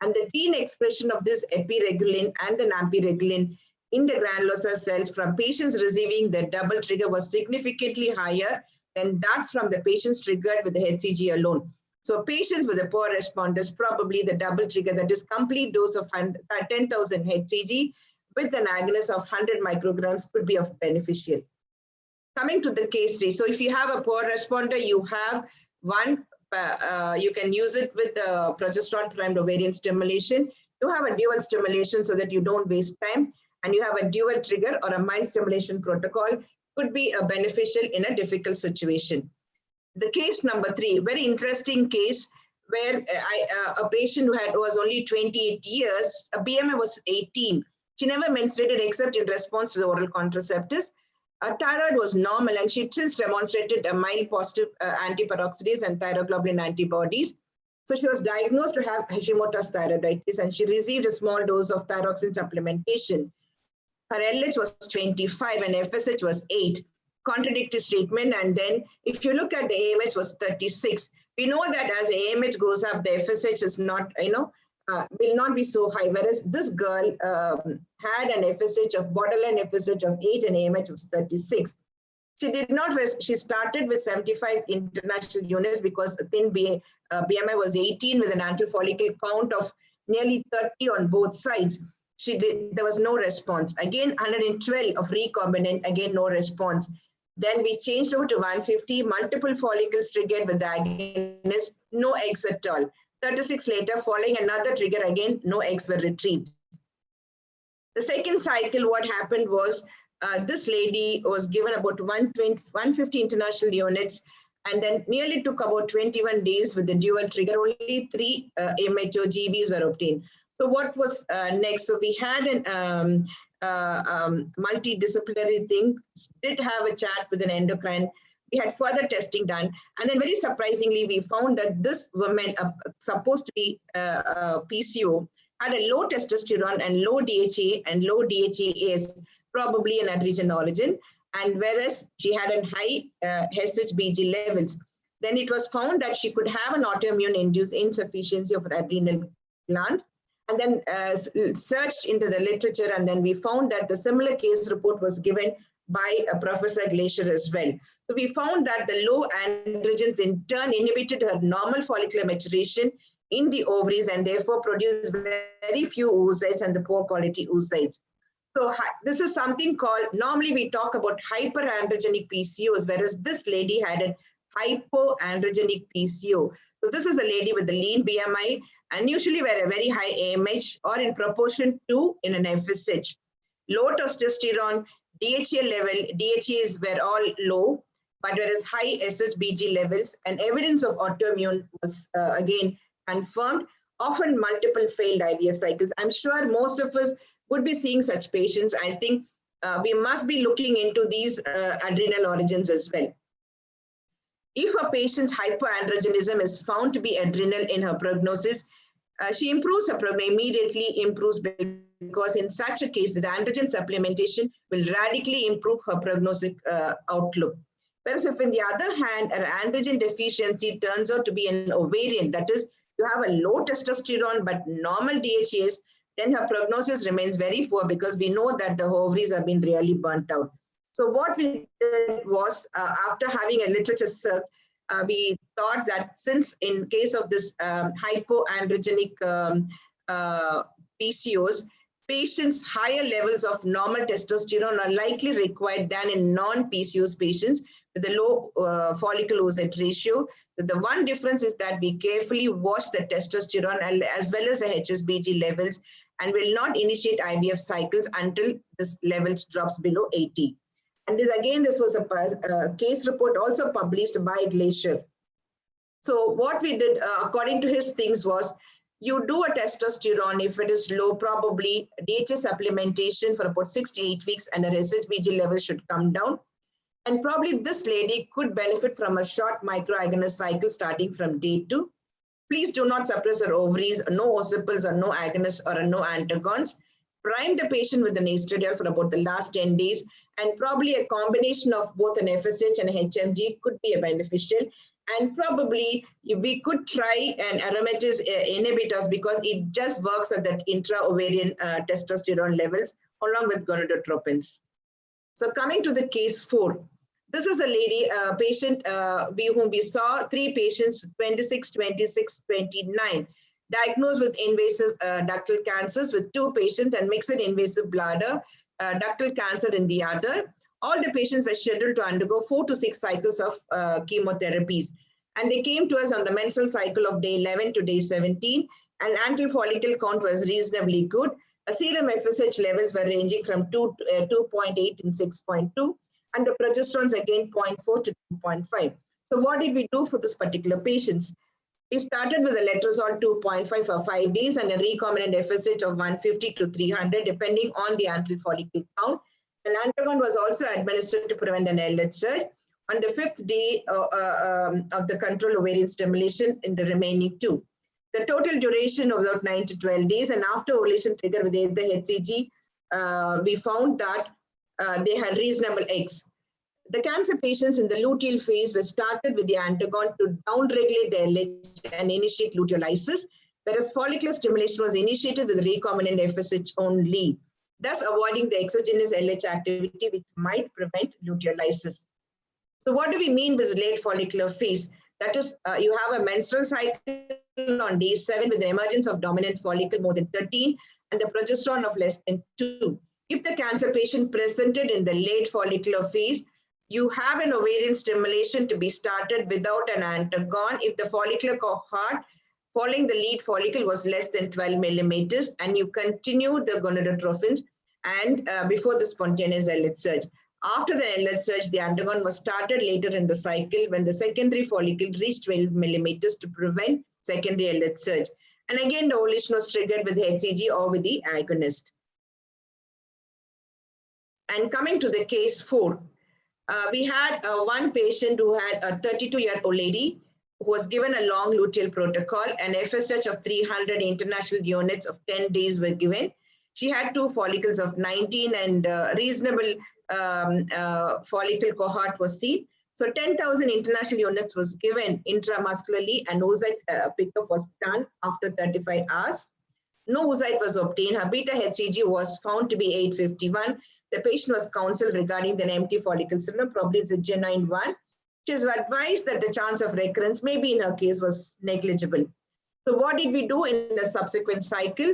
And the gene expression of this epiregulin and the nampiregulin in the granulosa cells from patients receiving the double trigger was significantly higher than that from the patients triggered with the HCG alone. So patients with the poor responders, probably the double trigger, that is complete dose of 10,000 HCG with an agonist of 100 micrograms could be of beneficial. Coming to the case 3. So if you have a poor responder, you have one, you can use it with the progesterone primed ovarian stimulation. You have a dual stimulation so that you don't waste time. And you have a dual trigger or a mild stimulation protocol could be beneficial in a difficult situation. The case number 3, very interesting case where a patient who was only 28 years, a BMI was 18. She never menstruated except in response to the oral contraceptives. Her thyroid was normal and she since demonstrated a mild positive antiperoxidase and thyroglobulin antibodies. So she was diagnosed to have Hashimoto's thyroiditis and she received a small dose of thyroxine supplementation. Her LH was 25 and FSH was 8. Contradictory treatment, and then if you look at the AMH was 36. We know that as AMH goes up, the FSH is not, will not be so high, whereas this girl had an FSH of borderline FSH of 8 and AMH was 36. She did not rest. She started with 75 international units because thin BMI was 18 with an antral follicle count of nearly 30 on both sides. There was no response. Again, 112 of recombinant, again, no response. Then we changed over to 150, multiple follicles triggered with the agonist, no eggs at all. 36 later, following another trigger again, no eggs were retrieved. The second cycle, what happened was this lady was given about 150 international units and then nearly took about 21 days with the dual trigger. Only 3 immature GBs were obtained. So what was next? So we had an multidisciplinary thing, did have a chat with an endocrine. We had further testing done. And then very surprisingly, we found that this woman, supposed to be PCO, had a low testosterone and low DHA and low DHEAS, probably an androgen origin. And whereas she had a high SHBG levels, then it was found that she could have an autoimmune induced insufficiency of her adrenal gland. And then searched into the literature, and then we found that the similar case report was given by Professor Glacier as well. So we found that the low androgens in turn inhibited her normal follicular maturation in the ovaries and therefore produced very few oocytes and the poor quality oocytes. So this is something called, normally we talk about hyperandrogenic PCOS, whereas this lady had a hypoandrogenic PCO. So this is a lady with a lean BMI and usually wear a very high AMH or in proportion to in an FSH. low testosterone, DHA level, DHAs were all low, but whereas high SHBG levels, and evidence of autoimmune was again confirmed, often multiple failed IVF cycles. I'm sure most of us would be seeing such patients. I think we must be looking into these adrenal origins as well. If a patient's hypoandrogenism is found to be adrenal in her prognosis, she improves her prognosis, immediately improves, because in such a case, the androgen supplementation will radically improve her prognostic outlook. Whereas if on the other hand, her androgen deficiency turns out to be an ovarian, that is, you have a low testosterone but normal DHAs, then her prognosis remains very poor, because we know that the ovaries have been really burnt out. So what we did was, after having a literature search, we thought that since in case of this hypoandrogenic PCOS, patients' higher levels of normal testosterone are likely required than in non-PCOS patients with a low follicle oocyte ratio. The one difference is that we carefully watch the testosterone as well as the HSBG levels, and will not initiate IVF cycles until this levels drops below 80. And this was a case report also published by Glacier. So what we did, according to his things, was you do a testosterone. If it is low, probably DHA supplementation for about 6 to 8 weeks, and her SHBG level should come down. And probably this lady could benefit from a short microagonist cycle starting from day 2. Please do not suppress her ovaries, no occipitals or no agonists or no antagons. Prime the patient with an estradiol for about the last 10 days, and probably a combination of both an FSH and HMG could be beneficial. And probably we could try an aromatase inhibitors, because it just works at that intra-ovarian testosterone levels along with gonadotropins. So coming to the case 4. This is a lady, patient whom we saw 3 patients, 26, 26, 29, diagnosed with invasive ductal cancers with 2 patients and mixed invasive bladder ductal cancer in the other. All the patients were scheduled to undergo 4 to 6 cycles of chemotherapies. And they came to us on the menstrual cycle of day 11 to day 17, and anti-follicle count was reasonably good. Serum FSH levels were ranging from 2.8 and 6.2. And the progesterones again 0.4 to 2.5. So what did we do for this particular patients? We started with a letrozole 2.5 for 5 days and a recombinant FSH of 150 to 300 depending on the anti-follicle count. And antagon was also administered to prevent an LH surge. On the 5th day of the control ovarian stimulation in the remaining 2. The total duration of about 9 to 12 days, and after ovulation trigger with the HCG, we found that they had reasonable eggs. The cancer patients in the luteal phase were started with the antagon to downregulate the LH and initiate luteolysis, whereas follicular stimulation was initiated with recombinant FSH only, thus avoiding the exogenous LH activity which might prevent luteolysis. So what do we mean with late follicular phase? That is, you have a menstrual cycle on day 7 with the emergence of dominant follicle more than 13 and the progesterone of less than 2. If the cancer patient presented in the late follicular phase, you have an ovarian stimulation to be started without an antagon if the follicular cohort following the lead follicle was less than 12 millimeters, and you continue the gonadotropins and before the spontaneous LH surge. After the LH surge, the antagon was started later in the cycle when the secondary follicle reached 12 millimeters to prevent secondary LH surge. And again, the ovulation was triggered with HCG or with the agonist. And coming to the case 4, we had one patient who had a 32-year-old lady who was given a long luteal protocol, and FSH of 300 international units of 10 days were given. She had 2 follicles of 19 and reasonable follicle cohort was seen. So 10,000 international units was given intramuscularly, and oocyte pickup was done after 35 hours. No oocyte was obtained. Her beta HCG was found to be 851. The patient was counseled regarding the empty follicle syndrome, probably it's a genuine one. She was advised that the chance of recurrence, maybe in her case, was negligible. So what did we do in the subsequent cycle?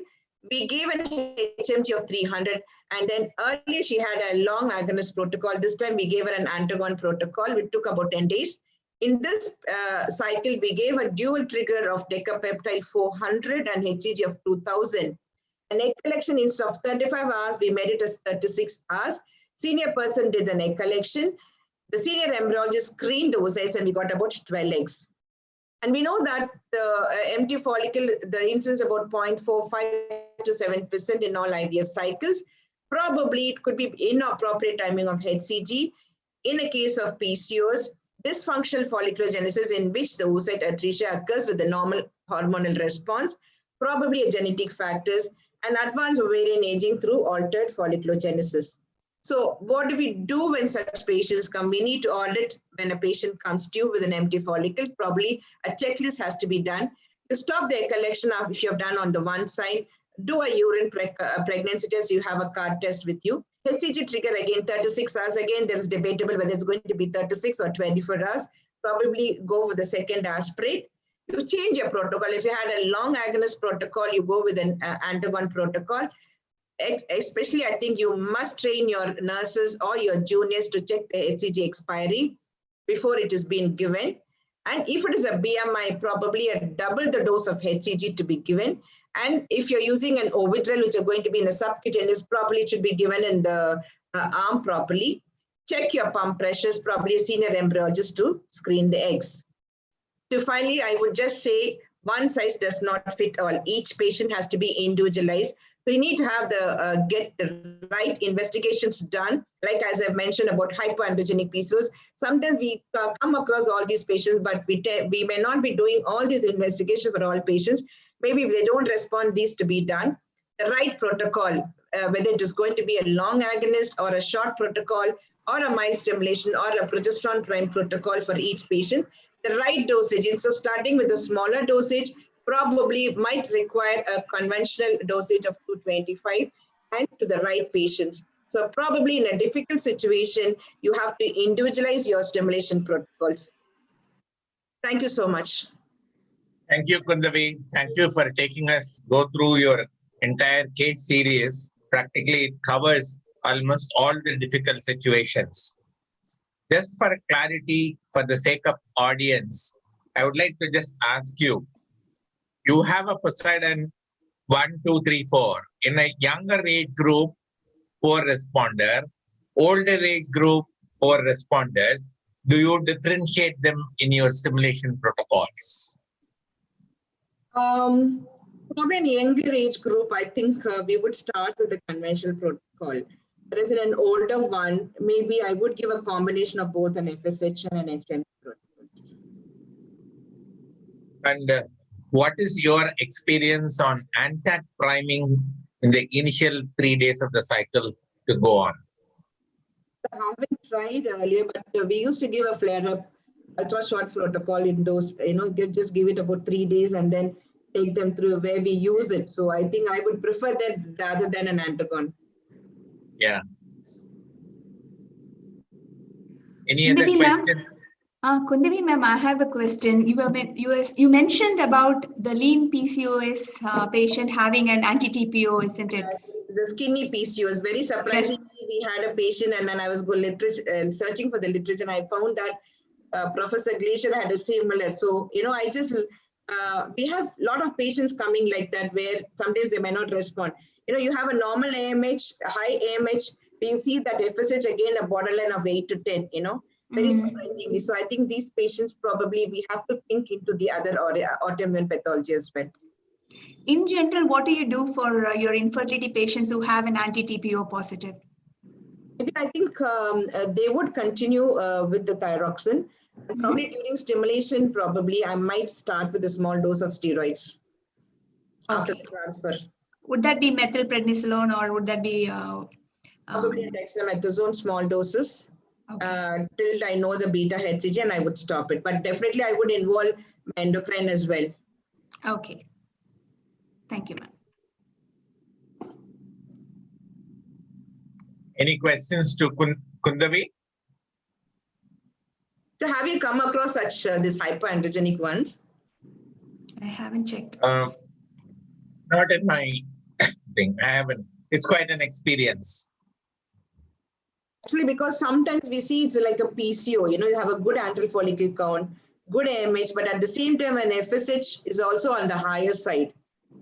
We gave an HMG of 300, and then earlier she had a long agonist protocol. This time we gave her an antagon protocol, which took about 10 days. In this cycle, we gave a dual trigger of decapeptyl 400 and HCG of 2000. An egg collection instead of 35 hours, we made it as 36 hours. Senior person did an egg collection. The senior embryologist screened the oocytes and we got about 12 eggs. And we know that the empty follicle, the incidence about 0.45 to 7% in all IVF cycles. Probably it could be inappropriate timing of HCG. In a case of PCOS, dysfunctional folliculogenesis in which the oocyte atresia occurs with the normal hormonal response, probably a genetic factors, and advanced ovarian aging through altered folliculogenesis. So what do we do when such patients come? We need to audit when a patient comes to you with an empty follicle. Probably a checklist has to be done. To stop the egg collection, if you have done on the one side, do a urine pregnancy test. You have a card test with you. HCG trigger again, 36 hours. Again, there's debatable whether it's going to be 36 or 24 hours. Probably go for the second aspirate. You change your protocol. If you had a long agonist protocol, you go with an antagon protocol. Especially, I think you must train your nurses or your juniors to check the HCG expiry before it is being given. And if it is a BMI, probably a double the dose of HCG to be given. And if you're using an Ovidrel, which are going to be in a subcutaneous, probably it should be given in the arm properly. Check your pump pressures, probably a senior embryologist to screen the eggs. So finally, I would just say one size does not fit all. Each patient has to be individualized. So you need to have get the right investigations done. Like as I've mentioned about hypoandrogenic PCOS, sometimes we come across all these patients, but we may not be doing all these investigations for all patients. Maybe if they don't respond, these to be done. The right protocol, whether it is going to be a long agonist or a short protocol or a mild stimulation or a progesterone prime protocol for each patient. The right dosage. And so starting with a smaller dosage, probably might require a conventional dosage of 225 and to the right patients. So probably in a difficult situation, you have to individualize your stimulation protocols. Thank you so much. Thank you, Kundavi. Thank you for taking us go through your entire case series. Practically, it covers almost all the difficult situations. Just for clarity, for the sake of audience, I would like to just ask you, you have a Poseidon 1, 2, 3, 4. In a younger age group, 4 responder, older age group, 4 responders. Do you differentiate them in your stimulation protocols? Probably in a younger age group, I think we would start with the conventional protocol. Whereas in an older one, maybe I would give a combination of both an FSH and an HM protocol. And what is your experience on antac priming in the initial 3 days of the cycle to go on? I haven't tried earlier, but we used to give a flare-up ultra short protocol in those, just give it about 3 days and then take them through where we use it. So I think I would prefer that rather than an antagon. Yeah. Any other question? Kundavi ma'am, I have a question. You mentioned about the lean PCOS patient having an anti-TPO, isn't it? The skinny PCOS. Very surprisingly, we had a patient, and then I was searching for the literature, and I found that Professor Glacier had a similar. So, I just, we have a lot of patients coming like that where sometimes they may not respond. You have a normal AMH, a high AMH, you see that FSH again a borderline of 8 to 10, very surprisingly. So I think these patients probably we have to think into the other autoimmune pathology as well. In general, what do you do for your infertility patients who have an anti-TPO positive? Maybe I think they would continue with the thyroxine. And probably during stimulation, probably I might start with a small dose of steroids after the transfer. Would that be methylprednisolone or would that be? Probably dexamethasone, small doses. Till I know the beta HCG and I would stop it. But definitely I would involve endocrine as well. Okay. Thank you, ma'am. Any questions to Kundavi? So have you come across such these hypoandrogenic ones? I haven't checked. Not in my thing. I haven't. It's quite an experience. Actually, because sometimes we see it's like a PCO, you have a good antral follicle count, good AMH, but at the same time, an FSH is also on the higher side.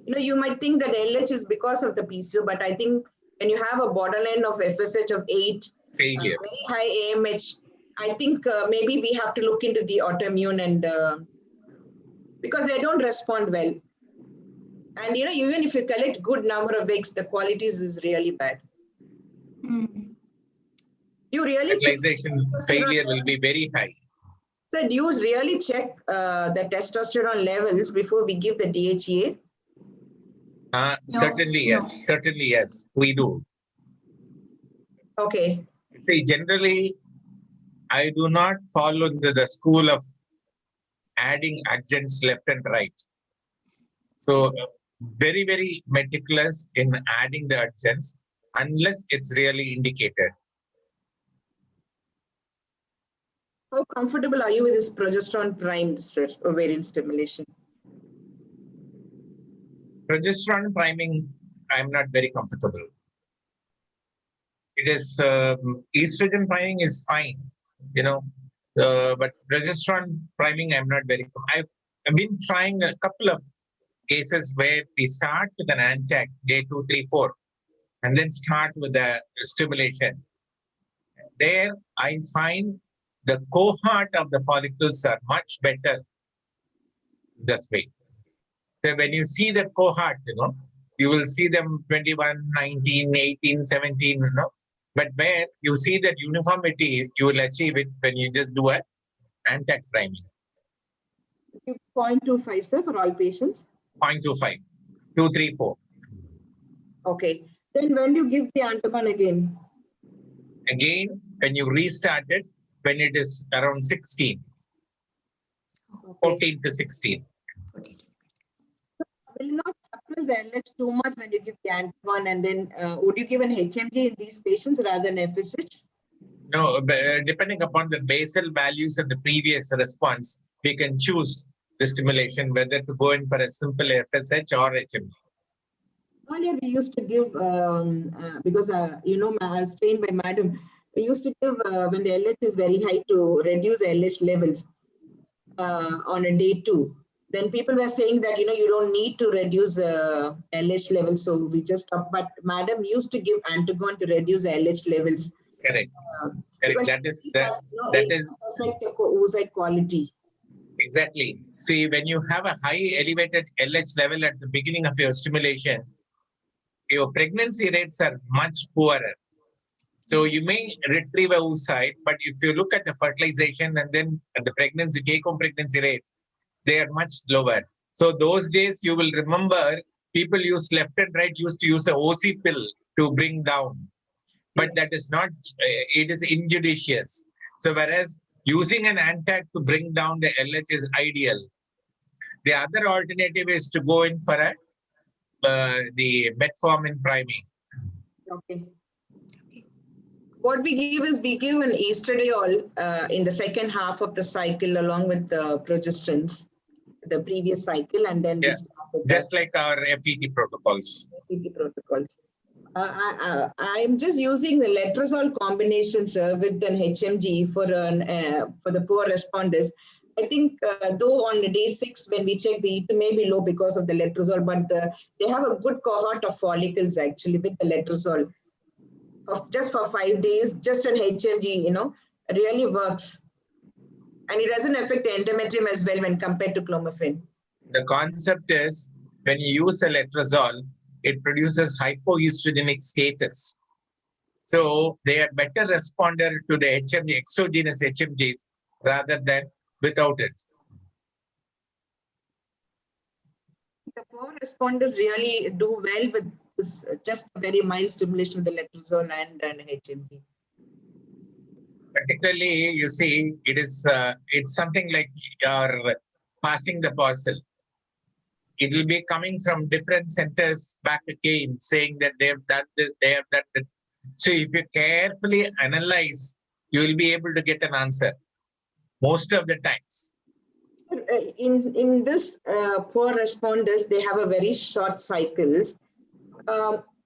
You might think that LH is because of the PCO, but I think when you have a borderline of FSH of 8, Failure. very high AMH, I think maybe we have to look into the autoimmune and because they don't respond well. And even if you collect good number of eggs, the qualities is really bad. You really check Fertilization failure will be very high. So do you really check the testosterone levels before we give the DHEA? Certainly, yes. no. Certainly, yes. We do. Okay. See, generally, I do not follow the school of adding adjuncts left and right. So, very, very meticulous in adding the adjuncts unless it's really indicated. How comfortable are you with this progesterone primed, sir, ovarian stimulation? Progesterone priming, I'm not very comfortable. It is estrogen priming is fine, but progesterone priming, I'm not very. I've been trying a couple of cases where we start with an antac day 2, 3, 4, and then start with the stimulation. There, I find the cohort of the follicles are much better this way. So when you see the cohort, you will see them 21, 19, 18, 17, But where you see that uniformity, you will achieve it when you just do an antac priming. 0.25, sir, for all patients? 0.25, 2, 3, 4. Okay. Then when you give the antagon again? Again, when you restart it, when it is around 16, 14 to 16. Will not suppress the LH too much when you give the antagon, and then would you give an HMG in these patients rather than FSH? No, depending upon the basal values of the previous response, we can choose the stimulation, whether to go in for a simple FSH or HMG. Earlier we used to give, because I was trained by madam, we used to give when the LH is very high to reduce LH levels on a day 2. Then people were saying that, you don't need to reduce LH levels, so we just stopped. But madam used to give antagon to reduce LH levels. Correct. Correct. That is affect the oocyte quality. Exactly. See, when you have a high elevated LH level at the beginning of your stimulation, your pregnancy rates are much poorer. So you may retrieve a oocyte, but if you look at the fertilization and then at the pregnancy, take-home pregnancy rates, they are much lower. So those days you will remember people used left and right used to use a OC pill to bring down, but that is not, it is injudicious. So whereas using an antac to bring down the LH is ideal. The other alternative is to go in for the metformin priming. Okay. What we give is we give an estradiol in the second half of the cycle along with the progestins, the previous cycle, and then we start with just like our FET protocols. FET protocols. I'm just using the letrozole combinations with an HMG for the poor responders. I think though on day 6 when we check the ET may be low because of the letrozole, but they have a good cohort of follicles actually with the letrozole. Just for 5 days, just an HMG, really works. And it doesn't affect the endometrium as well when compared to clomiphene. The concept is when you use a letrozole, it produces hypoestrogenic status. So they are better responder to the HMG, exogenous HMGs rather than without it. The poor responders really do well with this, just a very mild stimulation with the letrozole and an HMG. Particularly, you see, it is it's something like you're passing the parcel. It will be coming from different centers back again, saying that they have done this, they have done that. So if you carefully analyze, you will be able to get an answer most of the times. In this poor responders, they have a very short cycles.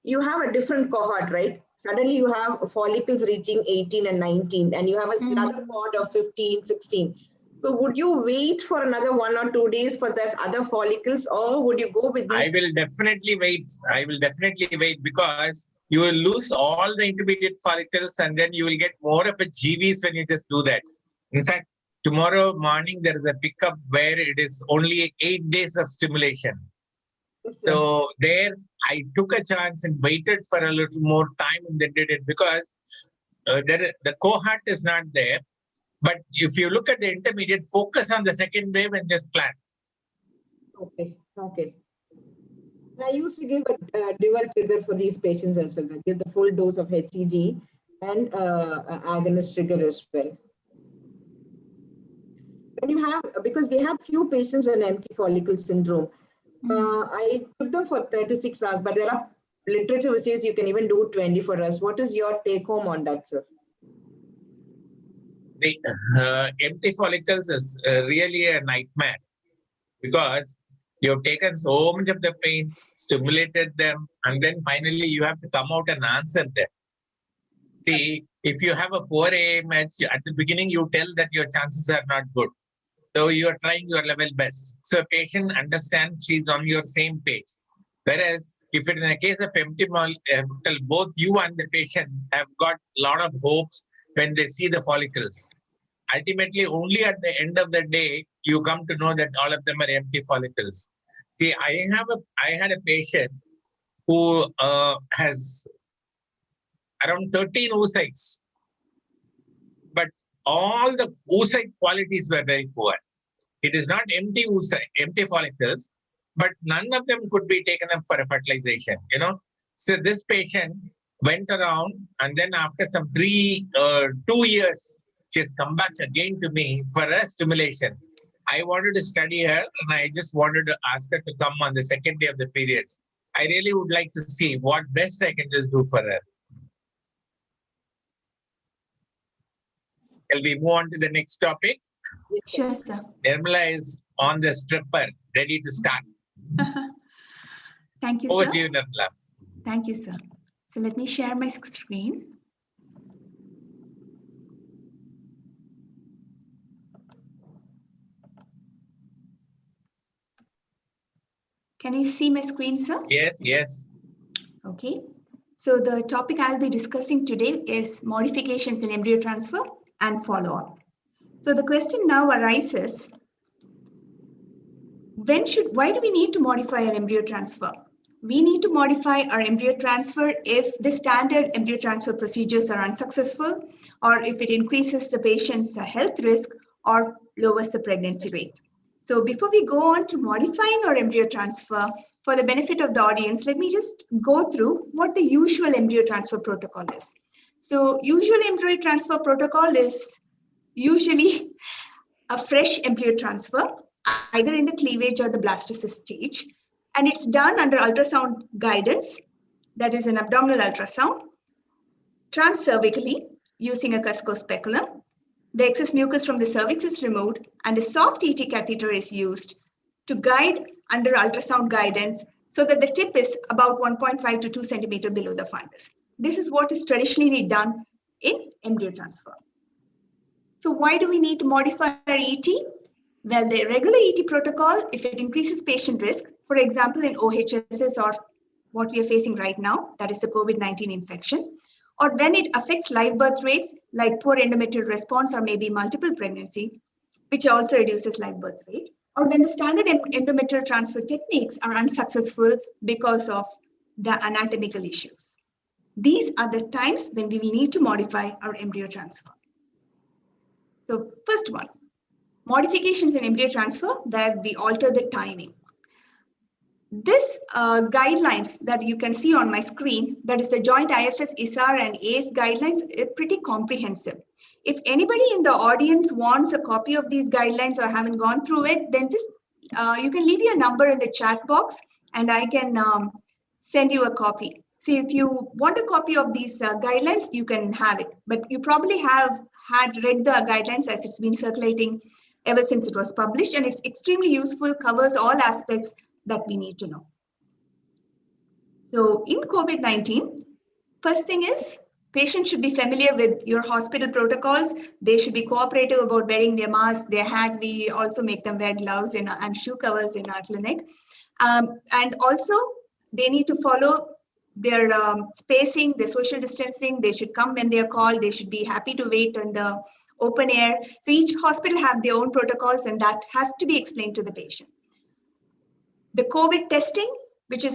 You have a different cohort, right? Suddenly you have follicles reaching 18 and 19, and you have another cohort of 15, 16. So would you wait for another 1 or 2 days for those other follicles, or would you go with I these? will definitely wait. I will definitely wait because you will lose all the intermediate follicles and then you will get more of a GVs when you just do that. In fact, tomorrow morning there is a pickup where it is only 8 days of stimulation. So there I took a chance and waited for a little more time and then did it because the cohort is not there. But if you look at the intermediate, focus on the second wave and just plan. Okay, okay. I used to give a dual trigger for these patients as well. I give the full dose of HCG and agonist trigger as well. When you have, because we have few patients with empty follicle syndrome, I took them for 36 hours, but there are literature which says you can even do 24 hours. What is your take home on that, sir? The empty follicles is really a nightmare because you've taken so much of the pain, stimulated them, and then finally you have to come out and answer them. See, if you have a poor AMH, at the beginning you tell that your chances are not good. So you are trying your level best. So patient understands she's on your same page. Whereas if in a case of empty follicle, both you and the patient have got a lot of hopes when they see the follicles. Ultimately, only at the end of the day, you come to know that all of them are empty follicles. See, I had a patient who has around 13 oocytes, but all the oocyte qualities were very poor. It is not empty follicles, but none of them could be taken up for a fertilization, you know. So this patient went around and then after some 2 years, she has come back again to me for a stimulation. I wanted to study her and I just wanted to ask her to come on the second day of the periods. I really would like to see what best I can just do for her. Shall we move on to the next topic? Sure, sir. Nirmala is on the stripper, ready to start. Thank you, Over sir. to you, Nirmala. Thank you, sir. So let me share my screen. Can you see my screen, sir? Yes, yes. Okay. So the topic I'll be discussing today is modifications in embryo transfer and follow-up. So the question now arises, why do we need to modify our embryo transfer? We need to modify our embryo transfer if the standard embryo transfer procedures are unsuccessful, or if it increases the patient's health risk or lowers the pregnancy rate. So before we go on to modifying our embryo transfer, for the benefit of the audience, let me just go through what the usual embryo transfer protocol is. So usual embryo transfer protocol is usually a fresh embryo transfer, either in the cleavage or the blastocyst stage. And it's done under ultrasound guidance, that is an abdominal ultrasound, transcervically using a Cusco speculum. The excess mucus from the cervix is removed and a soft ET catheter is used to guide under ultrasound guidance so that the tip is about 1.5 to 2 centimeter below the fundus. This is what is traditionally done in embryo transfer. So why do we need to modify our ET? Well, the regular ET protocol, if it increases patient risk, for example, in OHSs or what we are facing right now, that is the COVID-19 infection, or when it affects live birth rates like poor endometrial response or maybe multiple pregnancy, which also reduces live birth rate, or when the standard endometrial transfer techniques are unsuccessful because of the anatomical issues. These are the times when we will need to modify our embryo transfer. So first one, modifications in embryo transfer where we alter the timing. This guidelines that you can see on my screen, that is the joint IFS, ISAR and ACE guidelines, is pretty comprehensive. If anybody in the audience wants a copy of these guidelines or haven't gone through it, then just you can leave your number in the chat box and I can send you a copy. So if you want a copy of these guidelines, you can have it, but you probably have had read the guidelines as it's been circulating ever since it was published, and it's extremely useful, covers all aspects that we need to know. So in COVID-19, first thing is patients should be familiar with your hospital protocols. They should be cooperative about wearing their masks, their hat. We also make them wear gloves and shoe covers in our clinic. And also, they need to follow their spacing, their social distancing. They should come when they are called. They should be happy to wait in the open air. So each hospital have their own protocols, and that has to be explained to the patient. The COVID testing, which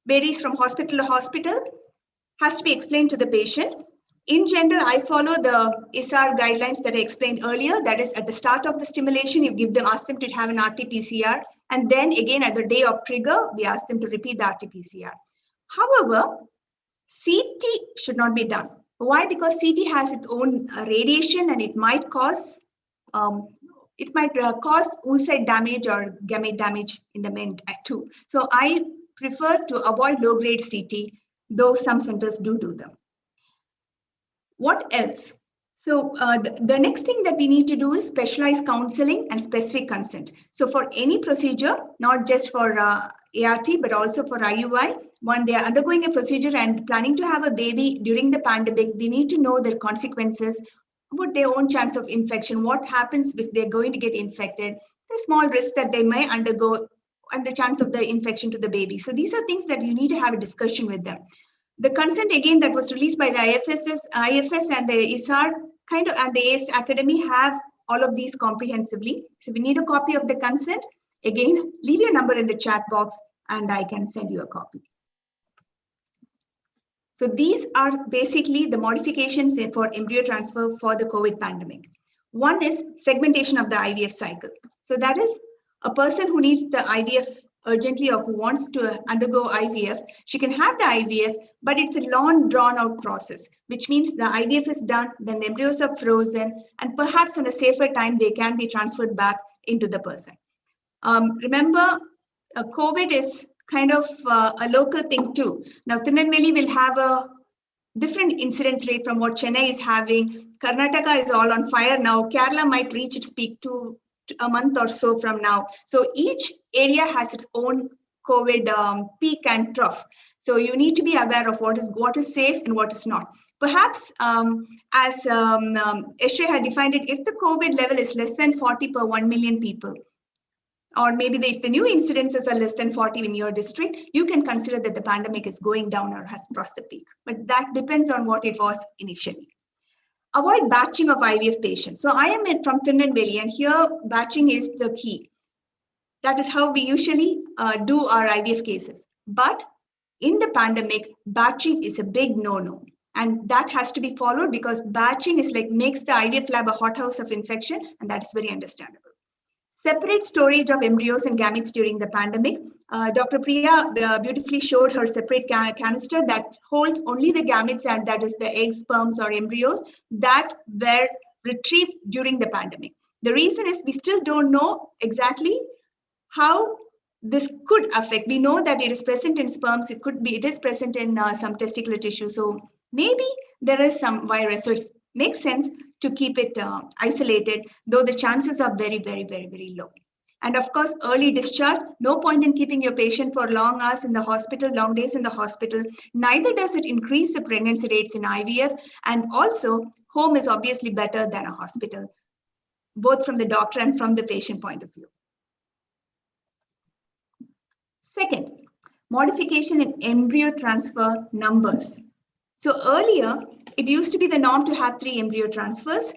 varies from hospital to hospital, has to be explained to the patient. In general, I follow the ISAR guidelines that I explained earlier. That is, at the start of the stimulation, you ask them to have an RT-PCR, and then again at the day of trigger, we ask them to repeat the RT-PCR. However, CT should not be done. Why? Because CT has its own radiation, and it might cause oocyte damage or gamete damage in the men too. So I prefer to avoid low-grade CT, though some centers do them. What else? So the next thing that we need to do is specialized counseling and specific consent. So for any procedure, not just for ART, but also for IUI, when they are undergoing a procedure and planning to have a baby during the pandemic, they need to know their consequences, about their own chance of infection, what happens if they're going to get infected, the small risks that they may undergo, and the chance of the infection to the baby. So these are things that you need to have a discussion with them. The consent, again, that was released by the IFS and the ISAR, and the ACE Academy have all of these comprehensively. So we need a copy of the consent. Again, leave your number in the chat box and I can send you a copy. So these are basically the modifications for embryo transfer for the COVID pandemic. One is segmentation of the IVF cycle. So that is a person who needs the IVF urgently or who wants to undergo IVF, she can have the IVF, but it's a long drawn out process, which means the IVF is done, then the embryos are frozen, and perhaps on a safer time, they can be transferred back into the person. Remember, COVID is kind of a local thing too. Now, Tirunelveli will have a different incidence rate from what Chennai is having. Karnataka is all on fire now. Kerala might reach its peak to a month or so from now. So each area has its own COVID peak and trough. So you need to be aware of what is safe and what is not. Perhaps as Eshe had defined it, if the COVID level is less than 40 per 1 million people, or maybe if the new incidences are less than 40 in your district, you can consider that the pandemic is going down or has crossed the peak. But that depends on what it was initially. Avoid batching of IVF patients. So I am from Tirunelveli, and here batching is the key. That is how we usually do our IVF cases. But in the pandemic, batching is a big no-no. And that has to be followed because batching is like makes the IVF lab a hothouse of infection, and that is very understandable. Separate storage of embryos and gametes during the pandemic. Dr. Priya beautifully showed her separate canister that holds only the gametes, and that is the eggs, sperms, or embryos that were retrieved during the pandemic. The reason is we still don't know exactly how this could affect. We know that it is present in sperms. It is present in some testicular tissue. So maybe there is some virus. So it makes sense to keep it isolated, though the chances are very, very, very, very low. And of course, early discharge, no point in keeping your patient for long hours in the hospital, long days in the hospital. Neither does it increase the pregnancy rates in IVF. And also, home is obviously better than a hospital, both from the doctor and from the patient point of view. Second, modification in embryo transfer numbers. So earlier, it used to be the norm to have 3 embryo transfers.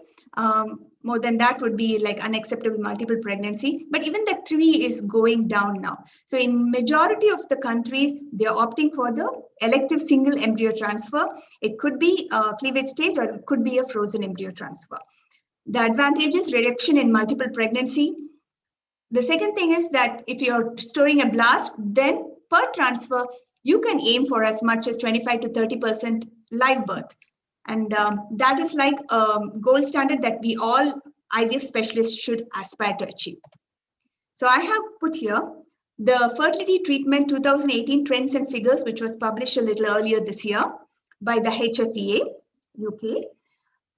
More than that would be like unacceptable multiple pregnancy. But even that 3 is going down now. So in majority of the countries, they're opting for the elective single embryo transfer. It could be a cleavage state or it could be a frozen embryo transfer. The advantage is reduction in multiple pregnancy. The second thing is that if you're storing a blast, then per transfer, you can aim for as much as 25 to 30% live birth. And that is like a gold standard that we all IVF specialists should aspire to achieve. So I have put here the fertility treatment 2018 trends and figures, which was published a little earlier this year by the HFEA, UK.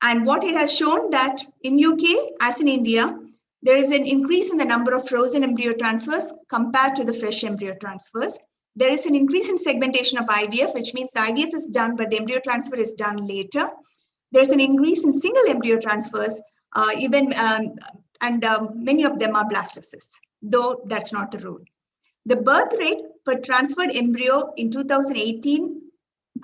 And what it has shown that in UK, as in India, there is an increase in the number of frozen embryo transfers compared to the fresh embryo transfers. There is an increase in segmentation of IVF, which means the IVF is done, but the embryo transfer is done later. There's an increase in single embryo transfers, many of them are blastocysts, though that's not the rule. The birth rate per transferred embryo in 2018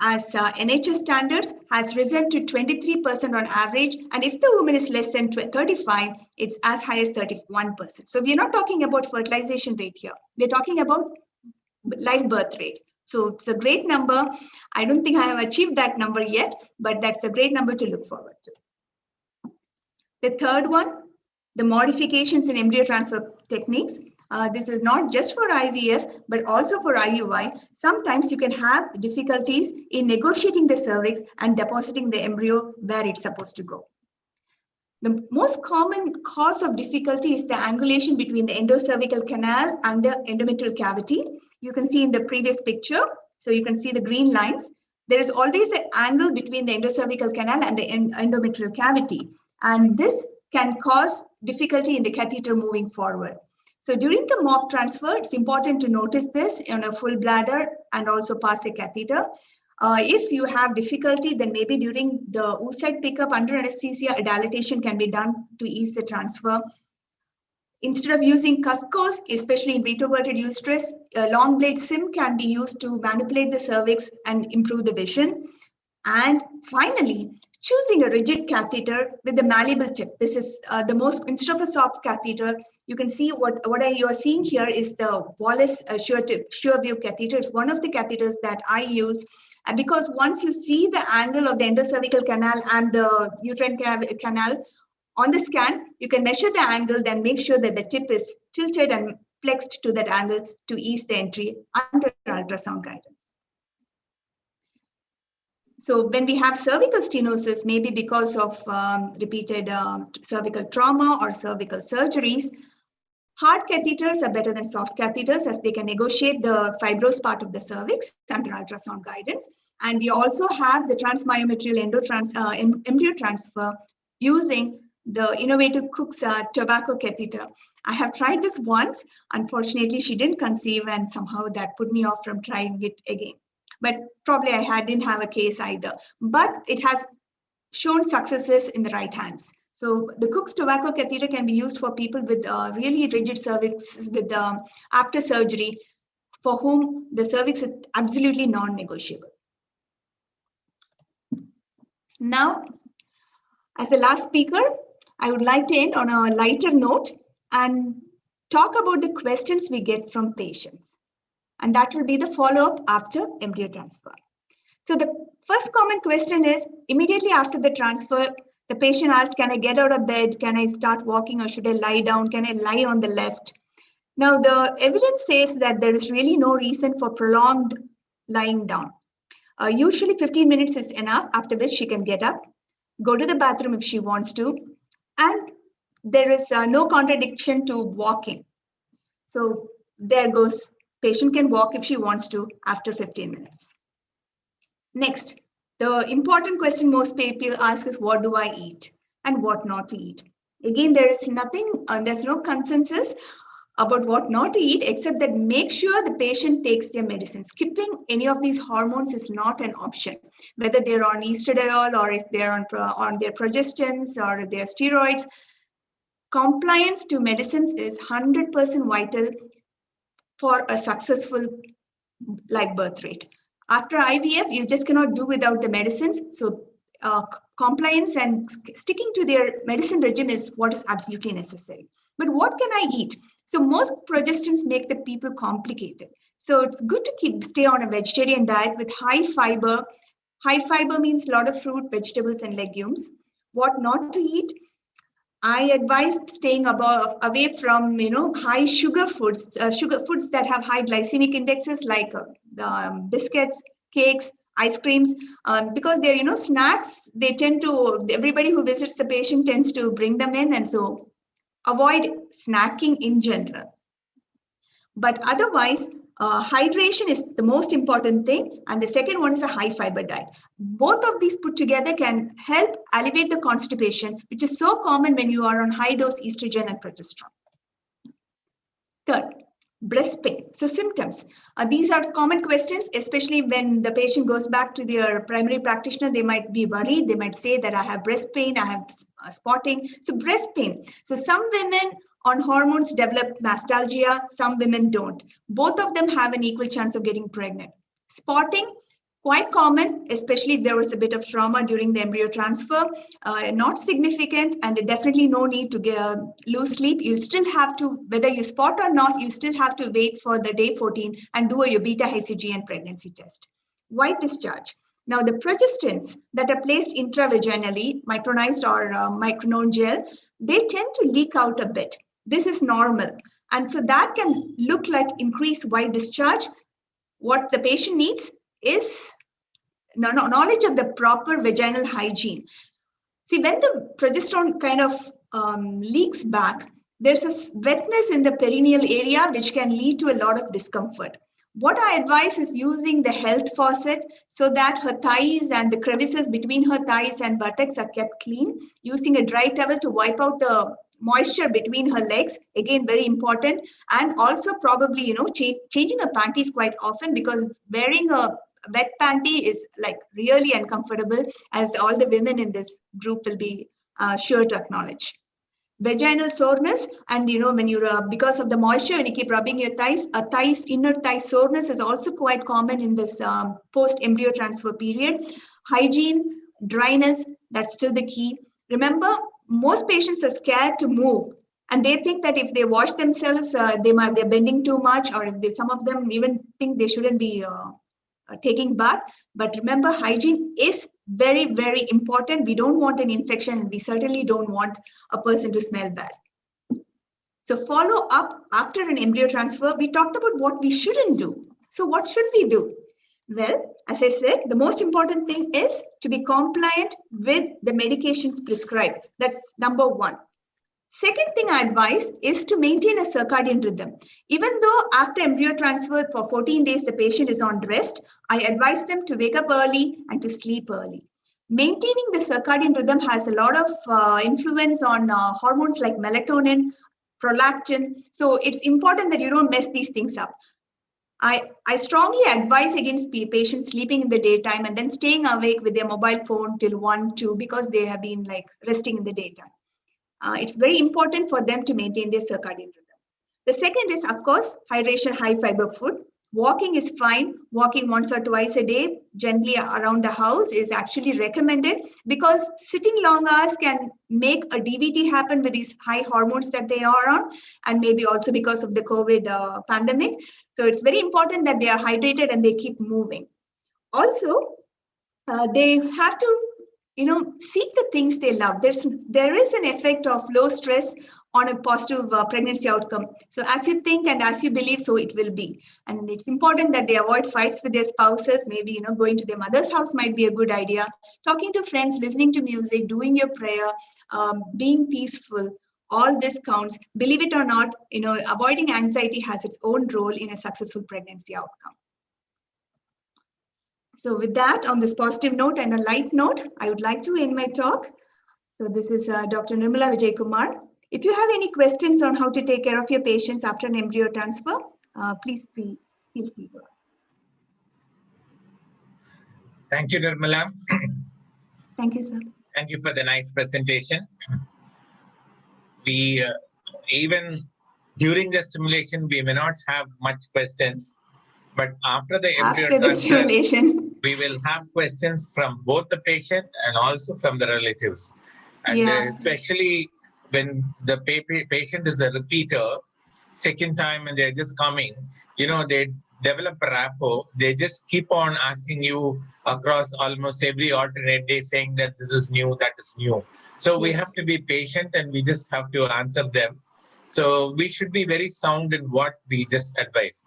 as NHS standards has risen to 23% on average. And if the woman is less than 35, it's as high as 31%. So we're not talking about fertilization rate here. We're talking about live birth rate. So it's a great number. I don't think I have achieved that number yet, but that's a great number to look forward to. The third one, the modifications in embryo transfer techniques. This is not just for IVF, but also for IUI. Sometimes you can have difficulties in negotiating the cervix and depositing the embryo where it's supposed to go. The most common cause of difficulty is the angulation between the endocervical canal and the endometrial cavity. You can see in the previous picture, so you can see the green lines. There is always an angle between the endocervical canal and the endometrial cavity. And this can cause difficulty in the catheter moving forward. So during the mock transfer, it's important to notice this on a full bladder and also past the catheter. If you have difficulty, then maybe during the oocyte pickup under anesthesia, a dilatation can be done to ease the transfer. Instead of using Cuscos, especially in retroverted uterus, a long blade SIM can be used to manipulate the cervix and improve the vision. And finally, choosing a rigid catheter with a malleable tip. This is the most, instead of a soft catheter, you can see what you are seeing here is the Wallace sure view catheter. It's one of the catheters that I use. And because once you see the angle of the endocervical canal and the uterine canal on the scan, you can measure the angle, then make sure that the tip is tilted and flexed to that angle to ease the entry under ultrasound guidance. So when we have cervical stenosis, maybe because of repeated cervical trauma or cervical surgeries, hard catheters are better than soft catheters as they can negotiate the fibrous part of the cervix under ultrasound guidance. And we also have the transmyometrial embryo transfer using the innovative Cook's tobacco catheter. I have tried this once. Unfortunately, she didn't conceive, and somehow that put me off from trying it again. But probably didn't have a case either. But it has shown successes in the right hands. So the Cook's tobacco catheter can be used for people with really rigid cervixes with after surgery, for whom the cervix is absolutely non-negotiable. Now, as the last speaker, I would like to end on a lighter note and talk about the questions we get from patients. And that will be the follow-up after embryo transfer. So the first common question is, immediately after the transfer, the patient asks, can I get out of bed? Can I start walking, or should I lie down? Can I lie on the left? Now, the evidence says that there is really no reason for prolonged lying down. Usually 15 minutes is enough, after which she can get up, go to the bathroom if she wants to, and there is no contradiction to walking. So there goes, patient can walk if she wants to after 15 minutes. Next, the important question most people ask is, what do I eat and what not to eat? Again, there is nothing, there's no consensus about what not to eat, except that make sure the patient takes their medicine. Skipping any of these hormones is not an option, whether they're on estradiol or if they're on their progestins or their steroids. Compliance to medicines is 100% vital for a successful live birth rate. After IVF, you just cannot do without the medicines. So compliance and sticking to their medicine regime is what is absolutely necessary. But what can I eat? So most progestins make the people complicated. So it's good to stay on a vegetarian diet with high fiber. High fiber means a lot of fruit, vegetables, and legumes. What not to eat? I advise staying away from high sugar foods that have high glycemic indexes like biscuits, cakes, ice creams, because they're snacks. They tend to, everybody who visits the patient tends to bring them in, and so avoid snacking in general. But otherwise, hydration is the most important thing, and the second one is a high fiber diet. Both of these put together can help alleviate the constipation, which is so common when you are on high dose estrogen and progesterone. Third, Breast pain. So symptoms. These are common questions, especially when the patient goes back to their primary practitioner. They might be worried. They might say that I have breast pain, I have spotting. So breast pain. So some women on hormones develop mastalgia, some women don't. Both of them have an equal chance of getting pregnant. Spotting, quite common, especially if there was a bit of trauma during the embryo transfer. Not significant, and definitely no need to lose sleep. You still have to, whether you spot or not, you still have to wait for the day 14 and do your beta-HCG and pregnancy test. White discharge. Now, the progestins that are placed intravaginally, micronized or micronome gel, they tend to leak out a bit. This is normal. And so that can look like increased white discharge. What the patient needs is knowledge of the proper vaginal hygiene. See, when the progesterone kind of leaks back, there's a wetness in the perineal area which can lead to a lot of discomfort. What I advise is using the health faucet so that her thighs and the crevices between her thighs and buttocks are kept clean, using a dry towel to wipe out the moisture between her legs, again very important, and also probably changing her panties quite often, because wearing a wet panty is like really uncomfortable, as all the women in this group will be sure to acknowledge. Vaginal soreness, and when you're because of the moisture, when you keep rubbing your thighs, inner thigh soreness is also quite common in this post embryo transfer period. Hygiene, dryness, that's still the key. Remember, most patients are scared to move, and they think that if they wash themselves, they're bending too much, or if some of them even think they shouldn't be taking bath. But remember, hygiene is very, very important. We don't want an infection, and we certainly don't want a person to smell bad. So follow up after an embryo transfer. We talked about what we shouldn't do. So what should we do? Well, as I said, the most important thing is to be compliant with the medications prescribed. That's number one. Second thing I advise is to maintain a circadian rhythm. Even though after embryo transfer for 14 days, the patient is on rest, I advise them to wake up early and to sleep early. Maintaining the circadian rhythm has a lot of influence on hormones like melatonin, prolactin. So it's important that you don't mess these things up. I strongly advise against patients sleeping in the daytime and then staying awake with their mobile phone till 1, 2, because they have been like resting in the daytime. It's very important for them to maintain their circadian rhythm. The second is, of course, hydration, high fiber food. Walking is fine. Walking once or twice a day, generally around the house, is actually recommended, because sitting long hours can make a DVT happen with these high hormones that they are on, and maybe also because of the COVID pandemic. So it's very important that they are hydrated and they keep moving. Also, they have to seek the things they love. There is an effect of low stress on a positive pregnancy outcome. So as you think and as you believe, so it will be. And it's important that they avoid fights with their spouses. Maybe going to their mother's house might be a good idea. Talking to friends, listening to music, doing your prayer, being peaceful. All this counts. Believe it or not, avoiding anxiety has its own role in a successful pregnancy outcome. So with that, on this positive note and a light note, I would like to end my talk. So this is Dr. Nirmala Vijay Kumar. If you have any questions on how to take care of your patients after an embryo transfer, please feel free to ask. Thank you, Nirmala. Thank you, sir. Thank you for the nice presentation. We, even during the stimulation, we may not have much questions, but after the embryo transfer, stimulation, we will have questions from both the patient and also from the relatives. And especially when the patient is a repeater, second time and they're just coming, they develop a rapport. They just keep on asking you across almost every alternate day, saying that this is new, that is new. So we have to be patient and we just have to answer them. So we should be very sound in what we just advise.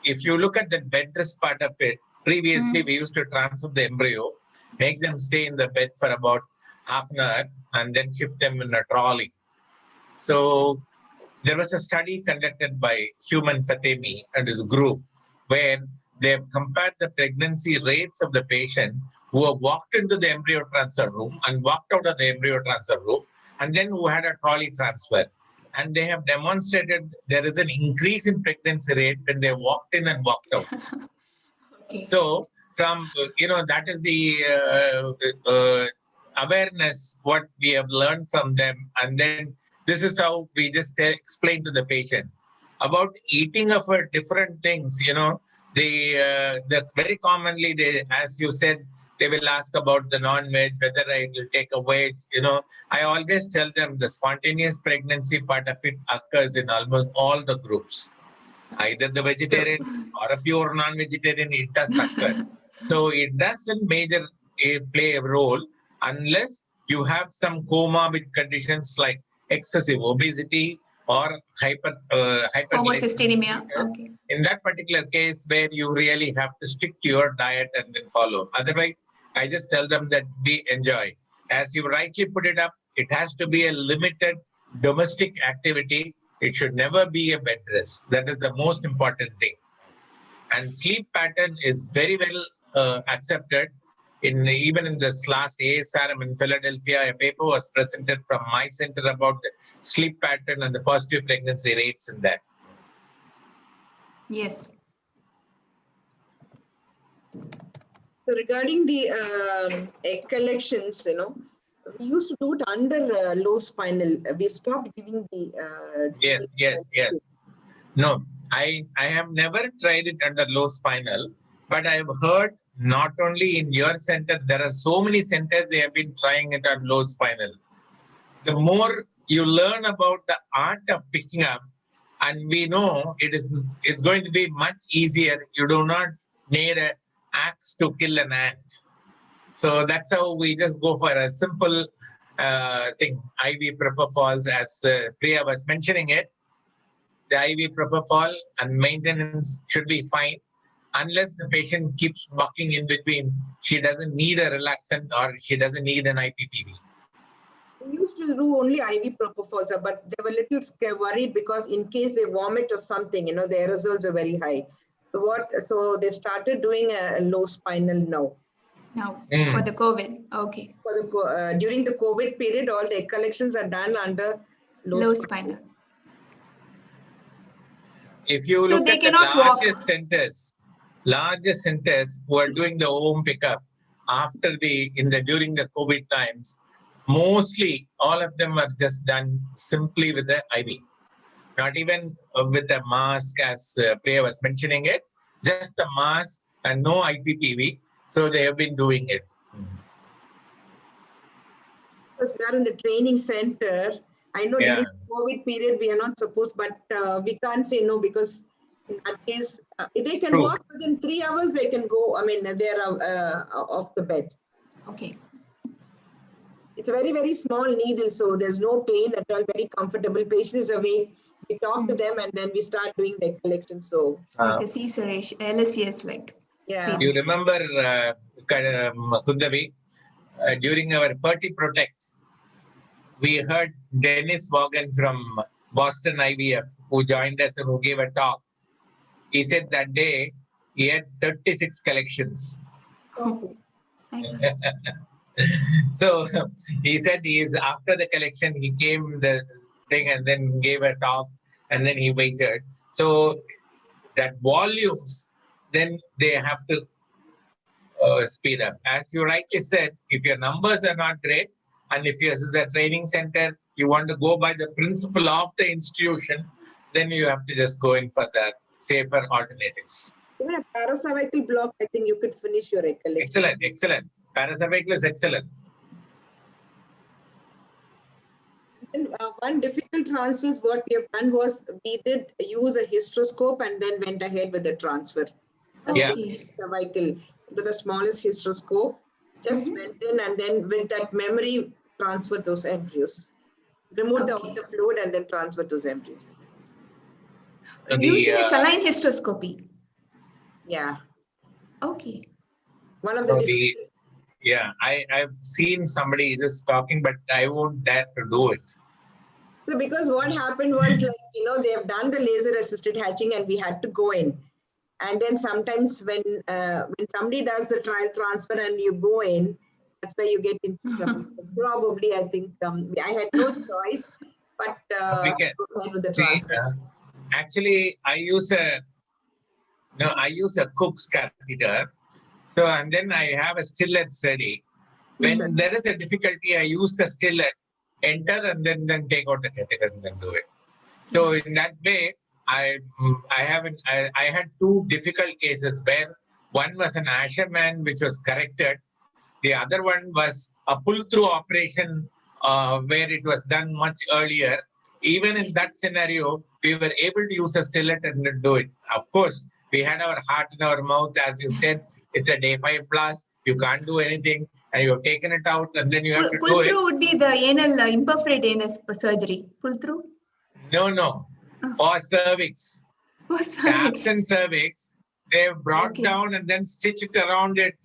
If you look at the bed rest part of it, previously we used to transfer the embryo, make them stay in the bed for about half an hour and then shift them in a trolley. So there was a study conducted by Human Fatemi and his group where they have compared the pregnancy rates of the patient who have walked into the embryo transfer room and walked out of the embryo transfer room, and then who had a trolley transfer. and they have demonstrated there is an increase in pregnancy rate when they walked in and walked out. Okay. So from, that is the awareness, what we have learned from them. And then this is how we just explain to the patient about eating of different things. The very commonly, as you said, they will ask about the non-veg, whether I will take a veg. I always tell them the spontaneous pregnancy part of it occurs in almost all the groups. Either the vegetarian or a pure non-vegetarian, it does occur. So it doesn't play a role unless you have some comorbid conditions like excessive obesity or Homocystinemia. hyperglycemia. Okay. In that particular case, where you really have to stick to your diet and then follow. Otherwise, I just tell them that we enjoy. As you rightly put it up, it has to be a limited domestic activity. It should never be a bed rest. That is the most important thing. And sleep pattern is very well accepted. Even in this last ASRM in Philadelphia, a paper was presented from my center about the sleep pattern and the positive pregnancy rates in that. Yes. So regarding the egg collections, we used to do it under low spinal. We stopped giving the. Yes. No, I have never tried it under low spinal, but I have heard not only in your center, there are so many centers they have been trying it on low spinal. The more you learn about the art of picking up, and we know it's going to be much easier. You do not need an axe to kill an ant. So that's how we just go for a simple thing. IV propofol, as Priya was mentioning it. The IV propofol and maintenance should be fine unless the patient keeps bucking in between. She doesn't need a relaxant or she doesn't need an IPPV. We used to do only IV propofol, but they were a little worried because in case they vomit or something, the aerosols are very high. So they started doing a low spinal now. Now for the COVID. Okay. For the during the COVID period, all the egg collections are done under low spinal. If you look at the largest centers who are doing the home pickup during the COVID times, mostly all of them are just done simply with the IV, not even with a mask, as Priya was mentioning it, just the mask and no IPPV. So they have been doing it. Because we are in the training center, I know during the COVID period we are not supposed, but we can't say no because in that case, they can walk within 3 hours. They can go. I mean, they're off the bed. Okay. It's a very, very small needle, so there's no pain at all. Very comfortable. Patient is awake. We talk to them, and then we start doing the collection. So like a C-series, LSCS, like. Yeah. You remember, Kundavi, during our Ferti Protect, we heard Dennis Vaughan from Boston IVF, who joined us and who gave a talk. He said that day he had 36 collections. Oh. So he said after the collection, he came the thing and then gave a talk and then he waited. So that volumes, then they have to speed up. As you rightly said, if your numbers are not great, and if yours is a training center, you want to go by the principle of the institution, then you have to just go in for the safer alternatives. Even a paracervical block, I think you could finish your egg collection. Excellent. Paracervical is excellent. And one difficult transfer is what we have done was we did use a hysteroscope and then went ahead with the transfer. Cervical to the smallest hysteroscope, just went in and then with that memory transferred those embryos. Remove the fluid and then transfer those embryos. Using a saline hysteroscopy. Yeah. Okay. One of the I've seen somebody just talking, but I won't dare to do it. So because what happened was they have done the laser assisted hatching and we had to go in. And then sometimes when somebody does the trial transfer and you go in, that's where you get into trouble. Probably, I think I had no choice. but we can go ahead with the see. transfers. Actually, I use a Cook's catheter. So, and then I have a stillet ready. Yes, When sir. there is a difficulty, I use the stillet, enter, and then take out the catheter and then do it. So in that way, I had two difficult cases where one was an Asherman which was corrected. The other one was a pull-through operation where it was done much earlier. Even in that scenario, we were able to use a stillet and do it. Of course, we had our heart in our mouth. As you said, it's a day 5 plus. You can't do anything. And you've taken it out and then you have to do Pull it. through would be the anal imperforate anus surgery. Pull through? No. Oh. For cervix. Oh, The sorry. absent cervix, they brought Okay. down and then stitched around it.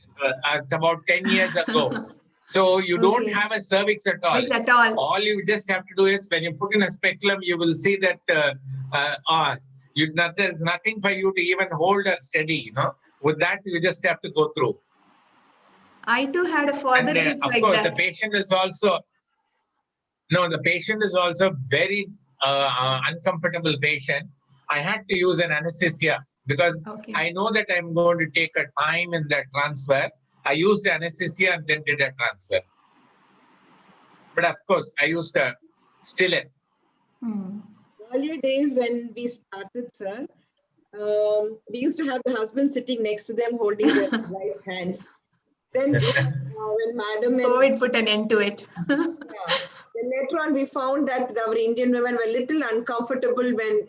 It's about 10 years ago. So you don't Okay. have a cervix at all. It's at all. All you just have to do is when you put in a speculum, you will see that there's nothing for you to even hold or steady. With that, you just have to go through. I too had a father And who's of like course, that. the patient is also very uncomfortable patient. I had to use an anesthesia because Okay. I know that I'm going to take a time in that transfer. I used the anesthesia and then did a transfer. But of course, I used a stillet. Earlier days when we started, sir, we used to have the husband sitting next to them holding their wife's hands. Then when madam and COVID put an end to it. then later on we found that our Indian women were little uncomfortable when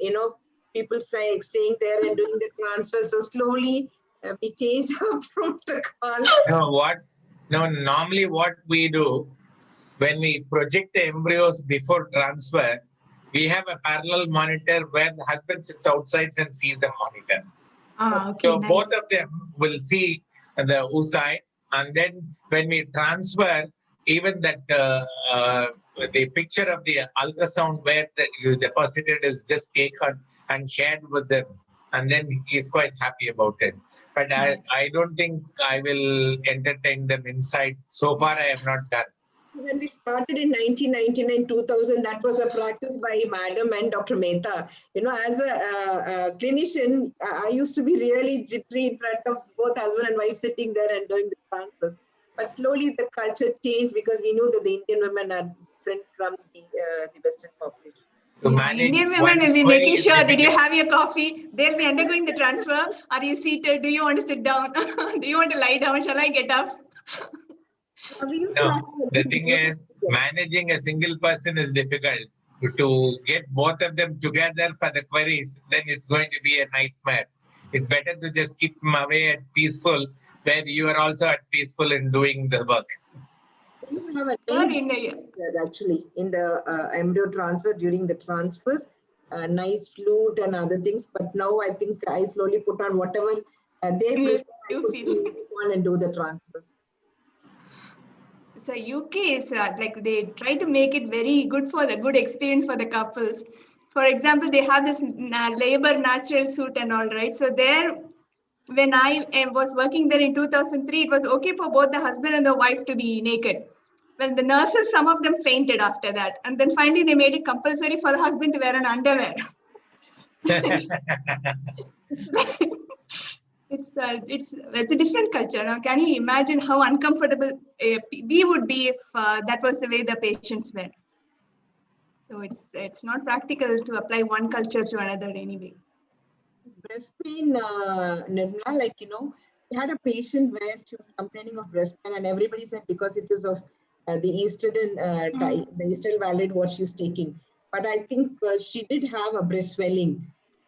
people staying there and doing the transfer. So slowly we changed our protocol. Normally what we do when we project the embryos before transfer, we have a parallel monitor where the husband sits outside and sees the monitor. Okay, So nice. both of them will see the oocyte, and then when we transfer, even that the picture of the ultrasound where the deposited is just taken and shared with them, and then he's quite happy about it. But Nice. I don't think I will entertain them inside. So far, I have not done. When we started in 1999, 2000, that was a practice by Madam and Dr. Mehta. As a clinician, I used to be really jittery in front of both husband and wife sitting there and doing the transfers. But slowly the culture changed because we knew that the Indian women are different from the Western population. Indian women will be making sure, did you have your coffee? They'll be undergoing the transfer. Are you seated? Do you want to sit down? Do you want to lie down? Shall I get up? No, the thing is, managing a single person is difficult. To get both of them together for the queries, then it's going to be a nightmare. It's better to just keep them away at peaceful, where you are also at peaceful in doing the work. You have a nice actually in the embryo transfer during the transfers, nice flute and other things. But now I think I slowly put on whatever they prefer. I put the music on and do the transfers. So UK is like they try to make it very good experience for the couples. For example, they have this labor natural suit and all, right? So there, when I was working there in 2003, it was okay for both the husband and the wife to be naked. Well, the nurses, some of them fainted after that. And then finally they made it compulsory for the husband to wear an underwear. It's a different culture. Now, can you imagine how uncomfortable we would be if that was the way the patients were? So it's not practical to apply one culture to another anyway. Breast pain, Nirmala, we had a patient where she was complaining of breast pain, and everybody said because it is of the estrogen, the estradiol valid what she's taking. But I think she did have a breast swelling,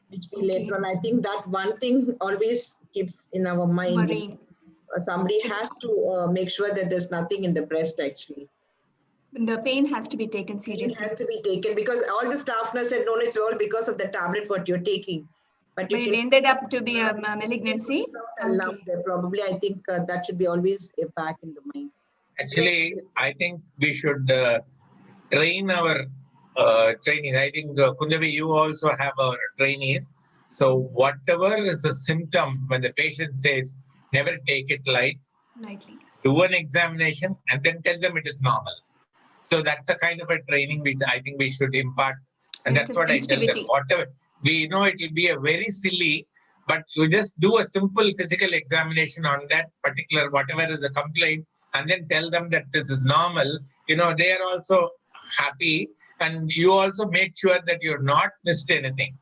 which we later on. I think that one thing always keeps in our mind. Worrying. Somebody has to make sure that there's nothing in the breast actually. The pain has to be taken seriously. It has to be taken because all the staff nurse said, no, it's all because of the tablet what you're taking. But it ended up to be a malignancy. Probably, I think that should be always back in the mind. Actually, I think we should train our trainees. I think, Kunjabi, you also have our trainees. So whatever is the symptom, when the patient says, never take it lightly. Do an examination and then tell them it is normal. So that's a kind of a training which I think we should impart. And Like that's a what I tell them. sensitivity. Whatever, we know it will be a very silly, but you just do a simple physical examination on that particular, whatever is the complaint, and then tell them that this is normal. You know, they are also happy, and you also make sure that you're not missed anything.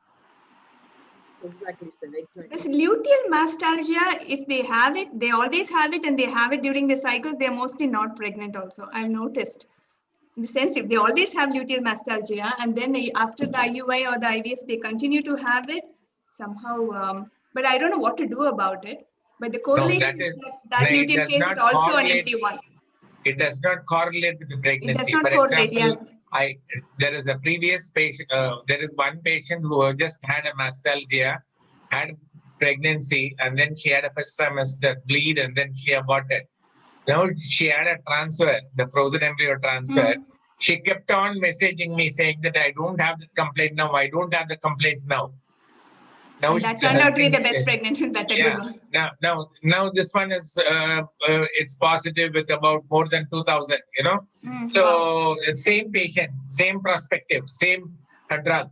Exactly, sir. Exactly. This luteal mastalgia, if they have it, they always have it and they have it during the cycles, they're mostly not pregnant also. I've noticed. In the sense, if they always have luteal mastalgia and then after the IUI or the IVF, they continue to have it somehow. But I don't know what to do about it. But the correlation that is is- that no, it luteal does case not is also an correlate. empty one. It does not correlate with the pregnancy. It does not For correlate, example, yeah. there is a previous patient, there is one patient who just had a mastalgia, had pregnancy, and then she had a first trimester bleed, and then she aborted. Now she had a transfer, the frozen embryo transfer. She kept on messaging me saying that I don't have the complaint now. I don't have the complaint now. Now And that turned out to be the best pregnancy. That's a good one. Now this one is it's positive with about more than 2,000. You know, so Wow. it's same patient, same perspective, same drug.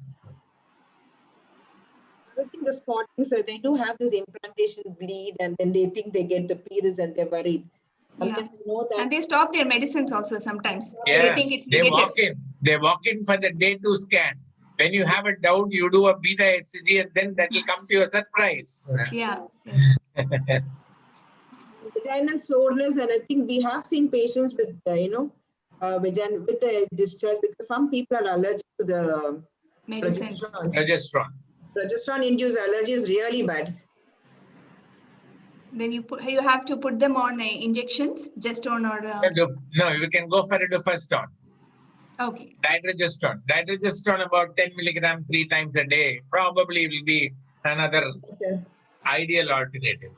I think the spotting, sir, they do have this implantation bleed, and then they think they get the periods and they're worried. Yeah. Sometimes they know that. And they stop their medicines also sometimes. Yeah, They think it's they negative. walk in. They walk in for the day 2 scan. When you have a doubt, you do a beta HCG, and then that will come to your surprise. Yeah. Yes. Vaginal soreness, and I think we have seen patients with with the discharge, because some people are allergic to the Medicines. Progesterone. Progesterone induced allergy is really bad. Then you have to put them on injections, gestone or No, you can go for a dufestone. okay. Dydrogesterone. Dydrogesterone about 10 milligram 3 times a day probably will be another ideal alternative.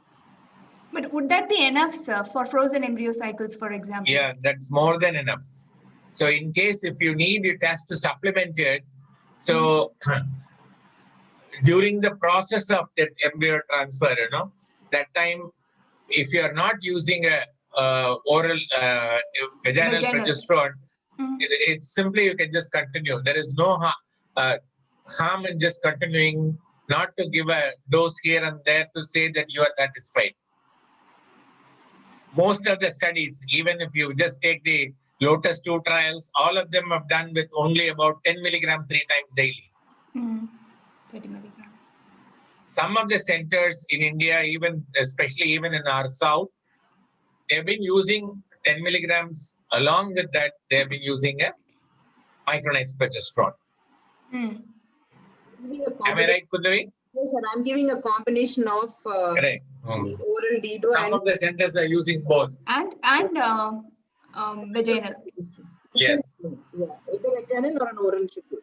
But would that be enough, sir, for frozen embryo cycles, for example? Yeah, that's more than enough. So in case if you need, it has to supplement it. So during the process of that embryo transfer, that time, if you are not using a oral vaginal progesterone, it's simply you can just continue. There is no harm in just continuing, not to give a dose here and there to say that you are satisfied. Most of the studies, even if you just take the Lotus 2 trials, all of them have done with only about 10 milligram 3 times daily. 30 milligram. Some of the centers in India, especially even in our south, they've been using 10 milligrams. Along with that, they've been using a micronized progesterone. Am I right, Kudavi? Yes, sir. I'm giving a combination of Correct. the oral Dido Some and of the centers are using both. And vaginal. Yes. Yeah, either vaginal or an oral should do.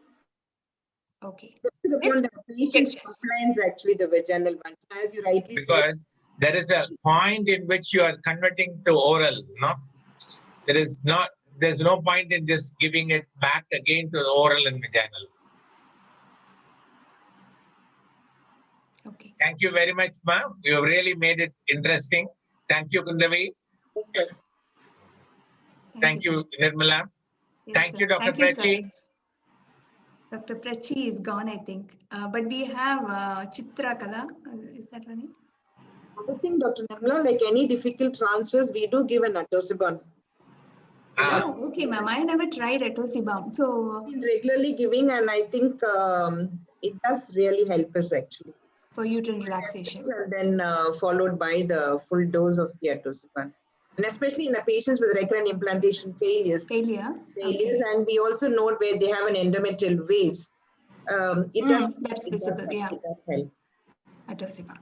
Okay. Depends upon the patient's compliance, actually, the vaginal one. As you rightly said. Because there is a point in which you are converting to oral, no? There's no point in just giving it back again to the oral and vaginal. Okay. Thank you very much, ma'am. You have really made it interesting. Thank you, Kundavi. Yes, sir. Thank you, Nirmala. Yes, Thank sir. you, Dr. Thank you, sir. Prechi. Dr. Prechi is gone, I think. But we have Chitra Kala. Is that her name? Other thing, Dr. Nirmala, like any difficult transfers, we do give an atosibon. Oh, okay, ma'am. I never tried atosibam. So Been regularly giving, and I think it does really help us actually. for uterine relaxation. And then followed by the full dose of the atosibon. And especially in the patients with recurrent implantation failures. Okay. And we also note where they have an endometrial waves. That's visible, yeah. It does help. Atosibam.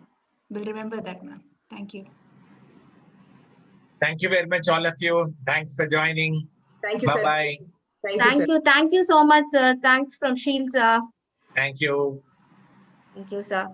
We'll remember that, ma'am. Thank you. Thank you very much, all of you. Thanks for joining. Thank you, Bye-bye. Thank you, sir. Thank you so much, sir. Thanks from Shield, sir. Thank you. Thank you, sir.